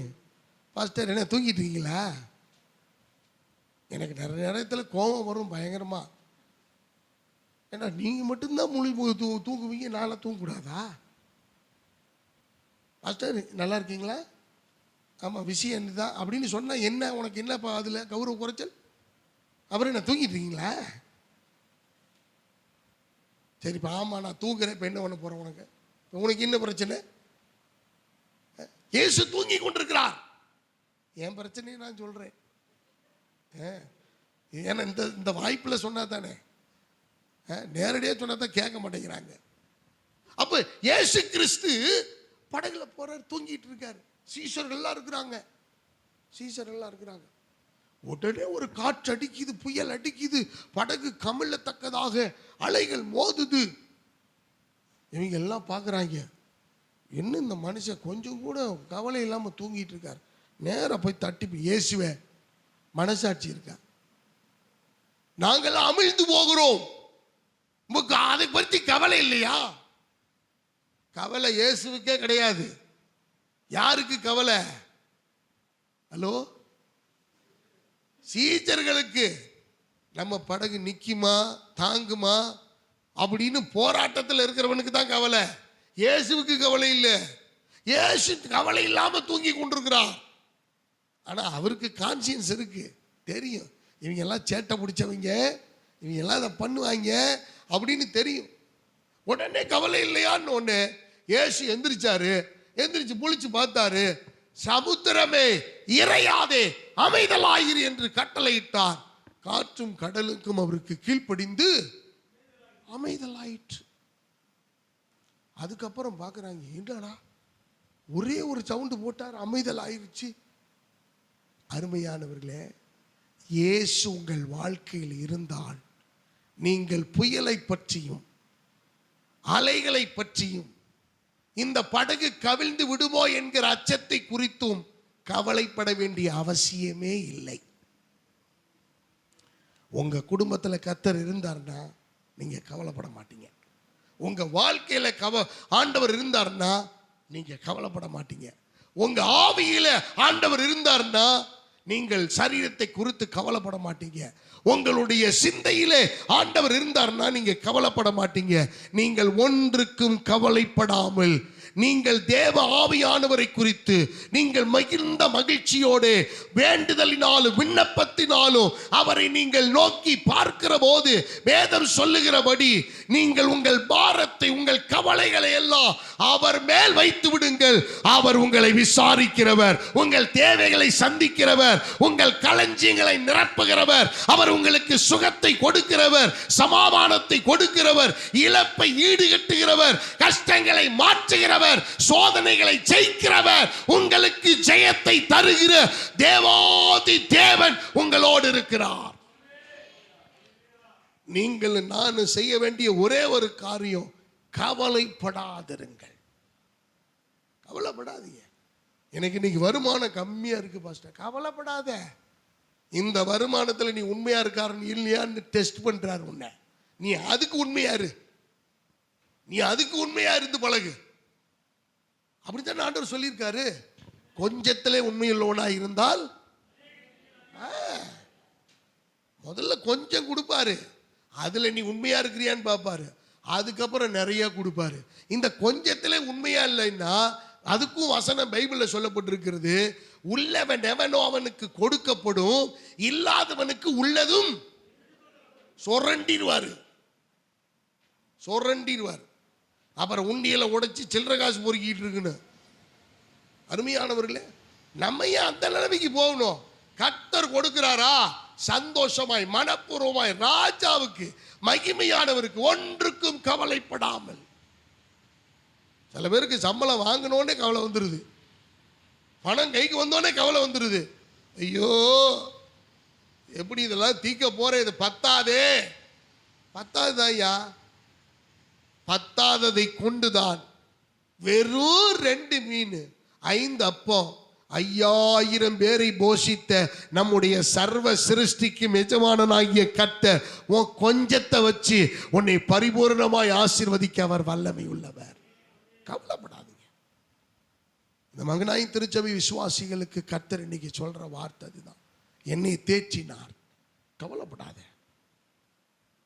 பாஸ்டர் என்ன தூங்கிட்டு இருக்கீங்களா? எனக்கு நிறைய நேரத்தில் கோபம் வரும் பயங்கரமா. ஏன்னா நீங்க மட்டும்தான் தூங்குவீங்க, நான்லாம் தூங்கக்கூடாதா? பாஸ்டர் நல்லா இருக்கீங்களா? ஆமாம், விஷயம் என்னதான் அப்படின்னு சொன்னால் என்ன, உனக்கு என்னப்பா அதில் கௌரவ குறைச்சல்? அப்புறம் என்ன தூங்கிட்டு இருக்கீங்களா? சரிப்பா, ஆமாம் நான் தூங்குறேன். இப்போ என்ன பண்ண போகிறேன்? உனக்கு என்ன பிரச்சனை? இயேசு தூங்கி கொண்டிருக்கிறார். என் பிரச்சனையை நான் சொல்கிறேன். ஏன்னா இந்த வாய்ப்பில் சொன்னா தானே, நேரடியாக சொன்னா தான் கேட்க மாட்டேங்கிறாங்க. அப்போ இயேசு கிறிஸ்து படகுல போறார், தூங்கிட்டு இருக்காரு. சீஷர்கள்லாம் இருக்கிறாங்க. உடனே ஒரு காற்று அடிக்குது, புயல் அடிக்குது, படகு கமிழத்தக்கதாக அலைகள் மோதுது. இவங்க எல்லாம் பார்க்குறாங்க, என்ன இந்த மனுஷன் கொஞ்சம் கூட கவலை இல்லாமல் தூங்கிட்டு இருக்கார். நேராக போய் தட்டி, இயேசுவே மனசாட்சி இருக்கா? நாங்கெல்லாம் அமிழ்ந்து போகிறோம், அதை பற்றி கவலை இல்லையா? கவலை இயேசுவுக்கே கிடையாது. யாருக்கு கவலை? ஹலோ, சீச்சர்களுக்கு. நம்ம படகு நிக்குமா தாங்குமா அப்படின்னு போராட்டத்தில் இருக்கிறவனுக்கு தான் கவலை. இயேசுவுக்கு கவலை இல்லை. இயேசு கவலை இல்லாம தூங்கி கொண்டிருக்கிறார். ஆனா அவருக்கு கான்சியன்ஸ் இருக்கு, தெரியும் இவங்க எல்லாம் சேட்டை பிடிச்சவங்க, இவங்க எல்லாம் அதை பண்ணுவாங்க அப்படின்னு தெரியும். உடனே கவலை இல்லையான்னு ஒண்ணு இயேசு எந்திரிச்சு முழிச்சு பார்த்தாரு. சமுத்திரமே இறையாதே, அமைதலாயிரு என்று கட்டளையிட்டார். காற்றும் கடலுக்கும் அவருக்கு கீழ்ப்படிந்து அமைதலாயிற்று. அதுக்கப்புறம் பார்க்குறாங்க, என்னடா ஒரே ஒரு சவுண்டு போட்டார், அமைதல் ஆயிருச்சு. அருமையானவர்களே, இயேசு உங்கள் வாழ்க்கையில் இருந்தால் நீங்கள் புயலை பற்றியும் அலைகளை பற்றியும் இந்த படகு கவிழ்ந்து விடுமோ என்கிற அச்சத்தை குறித்தும் கவலைப்பட வேண்டிய அவசியமே இல்லை. உங்க குடும்பத்தில் கர்த்தர் இருந்தார்னா நீங்க கவலைப்பட மாட்டீங்க. உங்க வாழ்க்கையில ஆண்டவர் இருந்தார்னா நீங்க கவலைப்பட மாட்டீங்க. உங்க ஆவியில ஆண்டவர் இருந்தார்னா நீங்கள் சரீரத்தை குறித்து கவலைப்பட மாட்டீங்க. உங்களுடைய சிந்தையிலே ஆண்டவர் இருந்தார்னா நீங்க கவலைப்பட மாட்டீங்க. நீங்கள் ஒன்றுக்கும் கவலைப்படாமல் நீங்கள் தேவ ஆவியானவரை குறித்து நீங்கள் மகிழ்ந்த மகிழ்ச்சியோடு வேண்டுதலினாலும் விண்ணப்பத்தினாலும் அவரை நீங்கள் நோக்கி பார்க்கிற போது வேதம் சொல்லுகிறபடி நீங்கள் உங்கள் பாரத்தை உங்கள் கவலைகளை எல்லாம் அவர் மேல் வைத்து விடுங்கள். அவர் உங்களை விசாரிக்கிறவர், உங்கள் தேவைகளை சந்திக்கிறவர், உங்கள் களஞ்சியங்களை நிரப்புகிறவர், அவர் உங்களுக்கு சுகத்தை கொடுக்கிறவர், சமாதானத்தை கொடுக்கிறவர், இழப்பை ஈடுகட்டுகிறவர், கஷ்டங்களை மாற்றுகிறவர், சோதனைகளை ஜெயிக்கிறவர், உங்களுக்கு ஜெயத்தை தருகிற தேவாதி தேவன் உங்களோடு இருக்கிறார். நீங்கள் நான் செய்ய வேண்டிய ஒரே ஒரு காரியம், கவலைப்படாதிருங்கள். கவலைப்படாதீங்க. எனக்கு இன்னைக்கு வருமானம் கம்மியா இருக்கு பாஸ்டர், கவலைப்படாத. இந்த வருமானத்துல நீ உண்மையா இருக்காருன்னு இல்லையான்னு டெஸ்ட் பண்றாரு உன்னை. நீ அதுக்கு உண்மையா இரு, நீ அதுக்கு உண்மையா இருந்து பழகு. அப்படித்தான் ஆண்டவர் சொல்லியிருக்காரு. கொஞ்சத்திலே உண்மையுள்ளவனா இருந்தால் முதல்ல கொஞ்சம் கொடுப்பாரு, அதுல நீ உண்மையா இருக்கிறியான்னு பார்ப்பாரு, அதுக்கப்புறம் நிறைய கொடுப்பாரு. இந்த கொஞ்சத்திலே உண்மையா இல்லைன்னா அதுக்கும் வசனம் பைபிள்ல சொல்லப்பட்டிருக்கிறது, உள்ளவன் எவனோ அவனுக்கு கொடுக்கப்படும், இல்லாதவனுக்கு உள்ளதும் சொரண்டிடுவாரு. அப்புறம் உண்டியல உடைச்சு சில்லறை காசு பொறுக்கிட்டு இருக்குன்னு. அருமையானவர்களே, நம்ம ஏன் அந்த நிலைமைக்கு போகணும்? கர்த்தர் கொடுக்கிறாரா, சந்தோஷமாய் மனப்பூர்வமாய் ராஜாவுக்கு மகிமையானவருக்கு ஒன்றுக்கும் கவலைப்படாமல். சில பேருக்கு சம்பளம் வாங்கினோடனே கவலை வந்துருது, பணம் கைக்கு வந்தோடனே கவலை வந்துருது. ஐயோ எப்படி இதெல்லாம் தீக்க போறேன், இது பத்தாதுதான் ஐயா. பத்தாததை கொண்டுதான் வெறும் 2 மீன் 5 அப்பம் 5000 பேரை போஷித்த நம்முடைய சர்வ சிருஷ்டிக்கும் எஜமானனாகிய கர்த்தர் உன் கொஞ்சத்தை வச்சு உன்னை பரிபூர்ணமாய் ஆசீர்வதிக்க அவர் வல்லமை உள்ளவர். கவலைப்படாதீங்க. இந்த மகனாய் திருச்சபை விசுவாசிகளுக்கு கர்த்தர் இன்னைக்கு சொல்ற வார்த்தை அதுதான், என்னை தேற்றினார். கவலைப்படாத,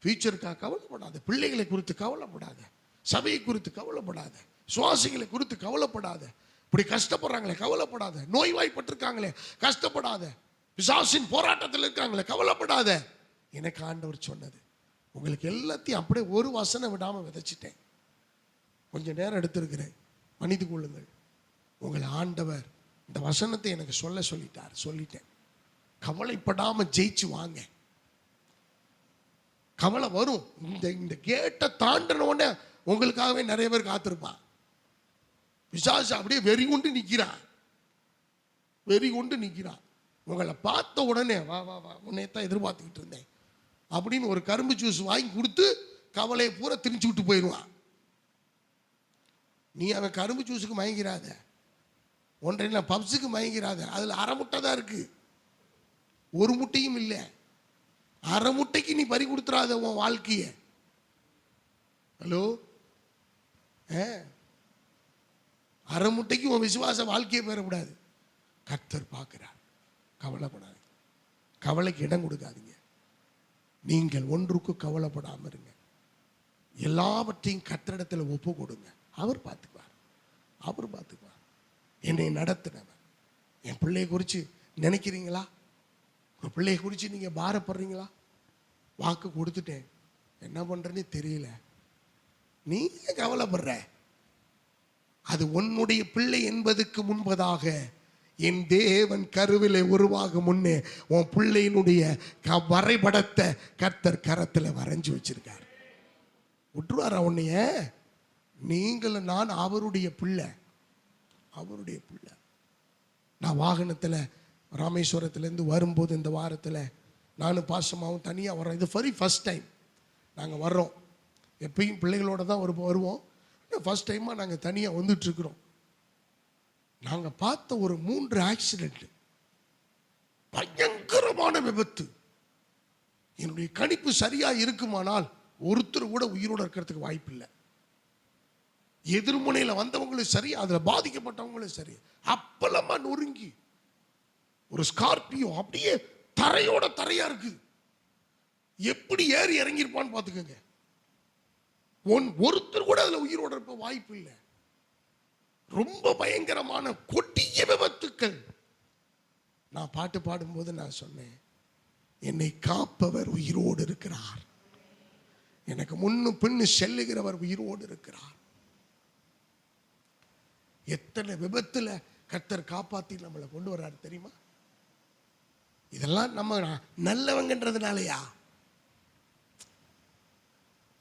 ஃபியூச்சருக்காக கவலைப்படாத, பிள்ளைகளை குறித்து கவலைப்படாத, சபையை குறித்து கவலைப்படாத, சுவாசிகளை குறித்து கவலைப்படாத, இப்படி கஷ்டப்படுறாங்களே கவலைப்படாத, நோய்வாய்ப்பட்டிருக்காங்களே கஷ்டப்படாத, பிசாசின் போராட்டத்தில் இருக்காங்களே கவலைப்படாத. எனக்கு ஆண்டவர் சொன்னது உங்களுக்கு எல்லாத்தையும் அப்படியே ஒரு வசனம் விடாம விதைச்சிட்டேன். கொஞ்சம் நேரம் எடுத்திருக்கிறேன், மன்னித்து கொள்ளுங்கள். உங்களை ஆண்டவர் இந்த வசனத்தை எனக்கு சொல்லிட்டேன். கவலைப்படாம ஜெயிச்சு வாங்க. கவலை வரும். இந்த கேட்டை தாண்டின உடனே உங்களுக்காகவே நிறைய பேர் காத்திருப்பான். பிசாசு அப்படியே வெறி கொண்டு நிற்கிறான். உங்களை பார்த்த உடனே வா வா வா உன்னையத்தான் எதிர்பார்த்துக்கிட்டு இருந்தேன் அப்படின்னு ஒரு கரும்பு ஜூஸ் வாங்கி கொடுத்து கவலையை பூரா திணிச்சு விட்டு போயிடுவான். நீ அவன் கரும்பு ஜூஸுக்கு மயங்கிறாத, ஒன்றையில் பப்ஸுக்கு மயங்கிறாத. அதில் 1/2 முட்டை தான் இருக்கு, 1 முட்டையும் இல்லை. 1/2 முட்டைக்கு நீ பறி கொடுத்துறாத உன் வாழ்க்கைய. ஹலோ, 1/2 முட்டைக்கு உன் விசுவாச வாழ்க்கையை பெறக்கூடாது. கர்த்தர் பார்க்கிறார். கவலைப்படாதீங்க, கவலைக்கு இடம் கொடுக்காதீங்க. நீங்கள் ஒன்றுக்கு கவலைப்படாம இருங்க. எல்லாவற்றையும் கர்த்தரிடத்தில் ஒப்பு கொடுங்க. அவர் பார்த்துக்குவார். என்னை நடத்தினவர். என் பிள்ளையை குறித்து நினைக்கிறீங்களா? உங்கள் பிள்ளையை குறித்து நீங்கள் பாரப்படுறீங்களா? வாக்கு கொடுத்துட்டேன், என்ன பண்ணுறேன்னு தெரியல, நீங்க கவலைப்படுற. அது உன்னுடைய பிள்ளை என்பதுக்கு முன்பதாக என் தேவன் கருவிலே உருவாகும் முன்னே உன் பிள்ளையினுடைய வரைபடத்தை கர்த்தர் கரத்தில் வரைஞ்சி வச்சிருக்கார். விட்டுருவாரா உன்னைய? நீங்களும் நான் அவருடைய பிள்ளை. நான் வாகனத்தில் ராமேஸ்வரத்துலேருந்து வரும்போது இந்த வாரத்தில் நானும் பாசமாகவும் தனியாக வரோம். இது ஃபர்ஸ்ட் டைம் நாங்கள் வர்றோம். எப்பயும் பிள்ளைகளோட தான் வருவோம். ஃபர்ஸ்ட் டைமாக நாங்கள் தனியாக வந்துட்டுருக்குறோம். நாங்கள் பார்த்த ஒரு 3 ஆக்சிடென்ட், பயங்கரமான விபத்து. என்னுடைய கணிப்பு சரியாக இருக்குமானால் ஒருத்தர் கூட உயிரோடு இருக்கிறதுக்கு வாய்ப்பு இல்லை. எதிர்முனையில் வந்தவங்களும் சரி, அதில் பாதிக்கப்பட்டவங்களும் சரி, அப்பளமா நொறுங்கி ஒரு ஸ்கார்பியோ அப்படியே தரையோட தரையா இருக்கு. எப்படி ஏறி இறங்கியிருப்பான்னு பார்த்துக்கோங்க. ஒருத்தர் கூட அதில் உயிரோட இருப்ப வாய்ப்பு இல்லை. ரொம்ப பயங்கரமான கொடிய விபத்துக்கள். நான் பாட்டு பாடும்போது நான் சொன்னேன், என்னை காப்பவர் உயிரோடு இருக்கிறார், எனக்கு முன்னு பின்னு செல்லுகிறவர் உயிரோடு இருக்கிறார். எத்தனை விபத்துல கர்த்தர் காப்பாத்தி நம்மளை கொண்டு வர்றாரு தெரியுமா? இதெல்லாம் நம்ம நல்லவங்கன்றதுனாலயா?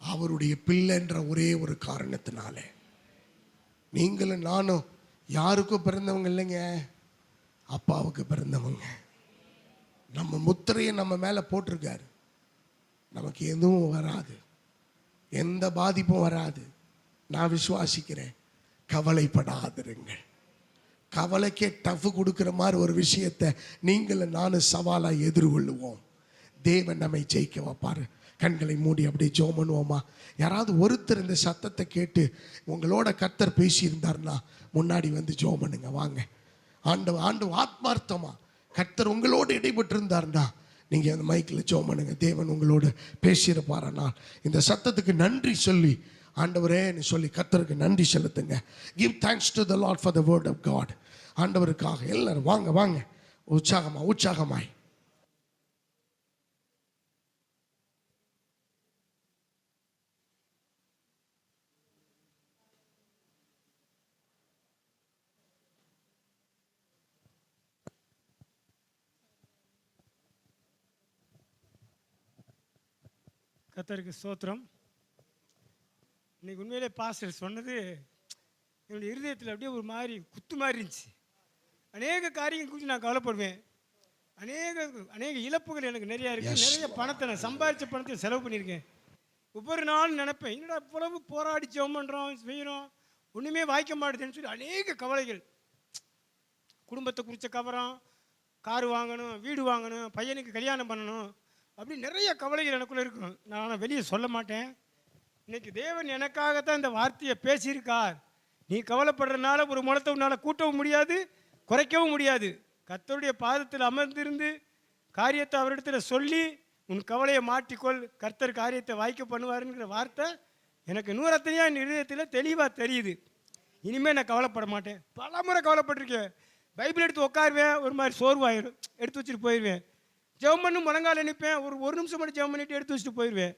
அவருடைய பிள்ளைன்ற ஒரே ஒரு காரணத்தினால. நீங்களும் நானும் யாருக்கும் பிறந்தவங்க இல்லைங்க, அப்பாவுக்கு பிறந்தவங்க. நம்ம முத்திரையை நம்ம மேல போட்டிருக்காரு. நமக்கு எதுவும் வராது, எந்த பாதிப்பும் வராது. நான் விசுவாசிக்கிறேன். கவலைப்படாதிருங்கள். கவலைக்கே டஃப் கொடுக்கிற மாதிரி ஒரு விஷயத்தை நீங்களும் நானும் சவாலா எதிர்கொள்ளுவோம். தேவன் நம்மை ஜெயிக்க வைப்பாரு. கண்களை மூடி அப்படியே ஜெபம் பண்ணுவோமா? யாராவது ஒருத்தர் இந்த சத்தத்தை கேட்டு உங்களோட கர்த்தர் பேசியிருந்தார்னா முன்னாடி வந்து ஜெபம் பண்ணுங்க. வாங்க. ஆண்டு ஆத்மார்த்தமா கர்த்தர் உங்களோடு இடைப்பட்டு இருந்தார்னா நீங்க அந்த மைக்கில் ஜெபம் பண்ணுங்க. தேவன் உங்களோடு பேசியிருப்பாரனா இந்த சத்தத்துக்கு நன்றி சொல்லி, ஆண்டவரே சொல்லி கர்த்தருக்கு நன்றி செலுத்துங்க. Give thanks to the Lord for the word of God. ஆண்டவருக்காக எல்லாரும் வாங்க வாங்க, உற்சாகமாய். கர்த்தருக்கு ஸ்தோத்திரம். இன்னைக்கு உண்மையிலே பாஸ்டர் சொன்னது என்னுடைய இருதயத்தில் அப்படியே ஒரு மாதிரி குத்து மாதிரி இருந்துச்சு. அநேக காரியங்கள் குறித்து நான் கவலைப்படுவேன். அநேக இழப்புகள் எனக்கு நிறையா இருக்குது. நிறைய பணத்தை நான் சம்பாதிச்ச பணத்தை செலவு பண்ணியிருக்கேன். ஒவ்வொரு நாளும் நினைப்பேன், என்னடா இவ்வளவு போராடி ஜெபம் பண்ணுறோம் செய்கிறோம், ஒன்றுமே வாய்க்க மாட்டேதுன்னு சொல்லி அநேக கவலைகள். குடும்பத்தை குறித்த கவரம், கார் வாங்கணும், வீடு வாங்கணும், பையனுக்கு கல்யாணம் பண்ணணும், அப்படி நிறைய கவலைகள் எனக்குள்ளே இருக்கும். நான் வெளியே சொல்ல மாட்டேன். இன்னைக்கு தேவன் எனக்காகத்தான் இந்த வார்த்தையை பேசியிருக்கார். நீ கவலைப்படுறதுனால ஒரு முளத்தை உன்னால் கூட்டவும் முடியாது, குறைக்கவும் முடியாது. கர்த்தருடைய பாதத்தில் அமர்ந்திருந்து காரியத்தை அவரிடத்தில் சொல்லி உன் கவலையை மாற்றிக்கொள், கர்த்தர் காரியத்தை வாய்க்க பண்ணுவாருங்கிற வார்த்தை எனக்கு நூறத்தனையாக என் இதயத்தில் தெளிவாக தெரியுது. இனிமேல் நான் கவலைப்பட மாட்டேன். பல முறை கவலைப்பட்டிருக்கேன். பைபிள் எடுத்து உட்காருவேன், ஒரு மாதிரி சோர்வாயிடும், எடுத்து வச்சுட்டு போயிடுவேன். ஜெபம் பண்ணி முழங்கால் நினைப்பேன், ஒரு நிமிஷம் மட்டும் ஜெபம் பண்ணிட்டு எடுத்து வச்சுட்டு போயிடுவேன்.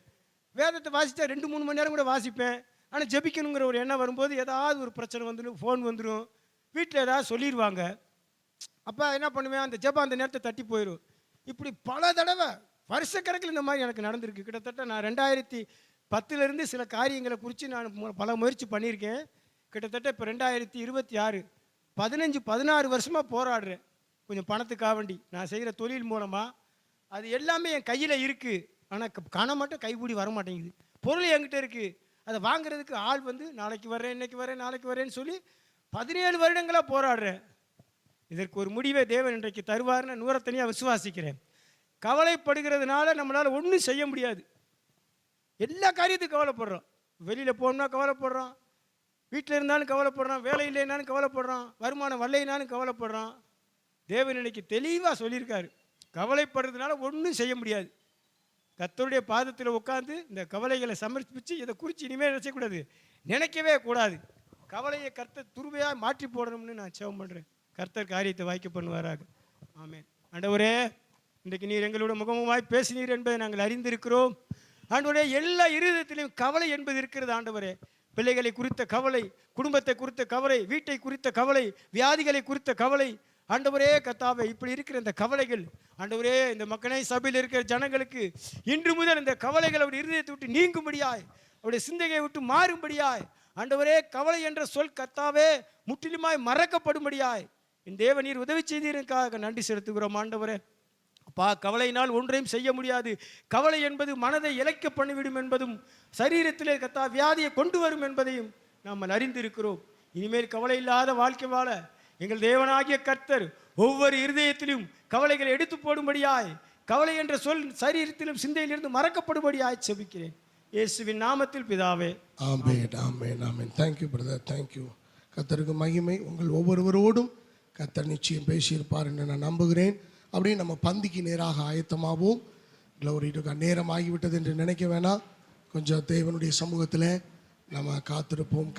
வேதத்தை வாசித்தா 2-3 மணி நேரம் கூட வாசிப்பேன். ஆனால் ஜெபிக்கணுங்கிற ஒரு எண்ணம் வரும்போது ஏதாவது ஒரு பிரச்சனை வந்துடும், ஃபோன் வந்துடும், வீட்டில் ஏதாவது சொல்லிடுவாங்க. அப்போ என்ன பண்ணுவேன், அந்த ஜெபம் அந்த நேரத்தை தட்டி போயிடும். இப்படி பல தடவை வருஷக்கணக்கில் இந்த மாதிரி எனக்கு நடந்திருக்கு. கிட்டத்தட்ட நான் 2010 சில காரியங்களை குறித்து நான் பல முயற்சி பண்ணியிருக்கேன். கிட்டத்தட்ட இப்போ 2026 15-16 வருஷமாக போராடுறேன். கொஞ்சம் பணத்துக்காக வேண்டி நான் செய்கிற தொழில் மூலமாக அது எல்லாமே என் கையில் இருக்குது. ஆனால் கணம் மட்டும் கைகூடி வர மாட்டேங்குது. பொருள் என்கிட்ட இருக்குது, அதை வாங்குறதுக்கு ஆள் வந்து நாளைக்கு வரேன், இன்னைக்கு வரேன், நாளைக்கு வரேன்னு சொல்லி 17 வருடங்களாக போராடுறேன். இதற்கு ஒரு முடிவை தேவன் இன்றைக்கு தருவார்னு நூறத்தனியாக விசுவாசிக்கிறேன். கவலைப்படுகிறதுனால நம்மளால் ஒன்றும் செய்ய முடியாது. எல்லா காரியத்துக்கும் கவலைப்படுறோம். வெளியில் போகணும்னா கவலைப்படுறோம், வீட்டில் இருந்தாலும் கவலைப்படுறோம், வேலை இல்லைனாலும் கவலைப்படுறோம், வருமானம் வரலைனாலும் கவலைப்படுறோம். தேவன் இன்னைக்கு தெளிவாக சொல்லியிருக்காரு, கவலைப்படுறதுனால ஒன்றும் செய்ய முடியாது. கர்த்தருடைய பாதத்தில் உட்காந்து இந்த கவலைகளை சமர்ப்பித்து இதை குறித்து இனிமேல் நினைக்கக்கூடாது, நினைக்கவே கூடாது. கவலையை கர்த்தர் துருவையாக மாற்றி போடணும்னு நான் ஜெபம் பண்ணுறேன். கர்த்தர் காரியத்தை வாய்க்க பண்ணுவாராக. ஆமென். ஆண்டவரே, இன்றைக்கு நீர் எங்களோட முகமுமாய் பேசினீர் என்பதை நாங்கள் அறிந்திருக்கிறோம். ஆண்டவரே, எல்லா இருதயத்திலும் கவலை என்பது இருக்கிறது. ஆண்டவரே, பிள்ளைகளை குறித்த கவலை, குடும்பத்தை குறித்த கவலை, வீட்டை குறித்த கவலை, வியாதிகளை குறித்த கவலை. ஆண்டவரே கர்த்தாவே, இப்படி இருக்கிற இந்த கவலைகள் ஆண்டவரே இந்த மக்களே சபையில் இருக்கிற ஜனங்களுக்கு இன்று முதல் இந்த கவலைகள் அவருடைய இருதயத்தை விட்டு நீங்கும்படியாய், அவருடைய சிந்தையை விட்டு மாறும்படியாய், ஆண்டவரே கவலை என்ற சொல் கர்த்தாவே முற்றிலுமாய் மறக்கப்படும்படியாய் என் தேவ நீர் உதவி செய்தீருக்காக நன்றி செலுத்துகிறோம். ஆண்டவரே அப்பா, கவலையினால் ஒன்றையும் செய்ய முடியாது. கவலை என்பது மனதை இளைக்க பண்ணிவிடும் என்பதும் சரீரத்திலே கர்த்தா வியாதியை கொண்டு வரும் என்பதையும் நாம் அறிந்திருக்கிறோம். இனிமேல் கவலை இல்லாத வாழ்க்கை வாழ எங்கள் தேவனாகிய கர்த்தர் ஒவ்வொரு இருதயத்திலும் கவலைகளை எடுத்து போடும்படியாய், கவலை என்ற சொல் சரீரத்திலும் சிந்தையிலிருந்து மறக்கப்படும்படியாய் செபிக்கிறேன் இயேசுவின் நாமத்தில் பிதாவே. ஆமென், ஆமென், ஆமென். Thank you brother, thank you. கர்த்தருக்கு மகிமை. உங்கள் ஒவ்வொருவரோடும் கர்த்தர் நிச்சயம் பேசியிருப்பார் என்று நான் நம்புகிறேன். அப்படியே நம்ம பந்திக்கு நேராக ஆயத்தமாகவும். Glory to God. நேரம் ஆகிவிட்டது என்று நினைக்க வேணாம். கொஞ்சம் தேவனுடைய சமூகத்தில் நம்ம காத்திருப்போம்.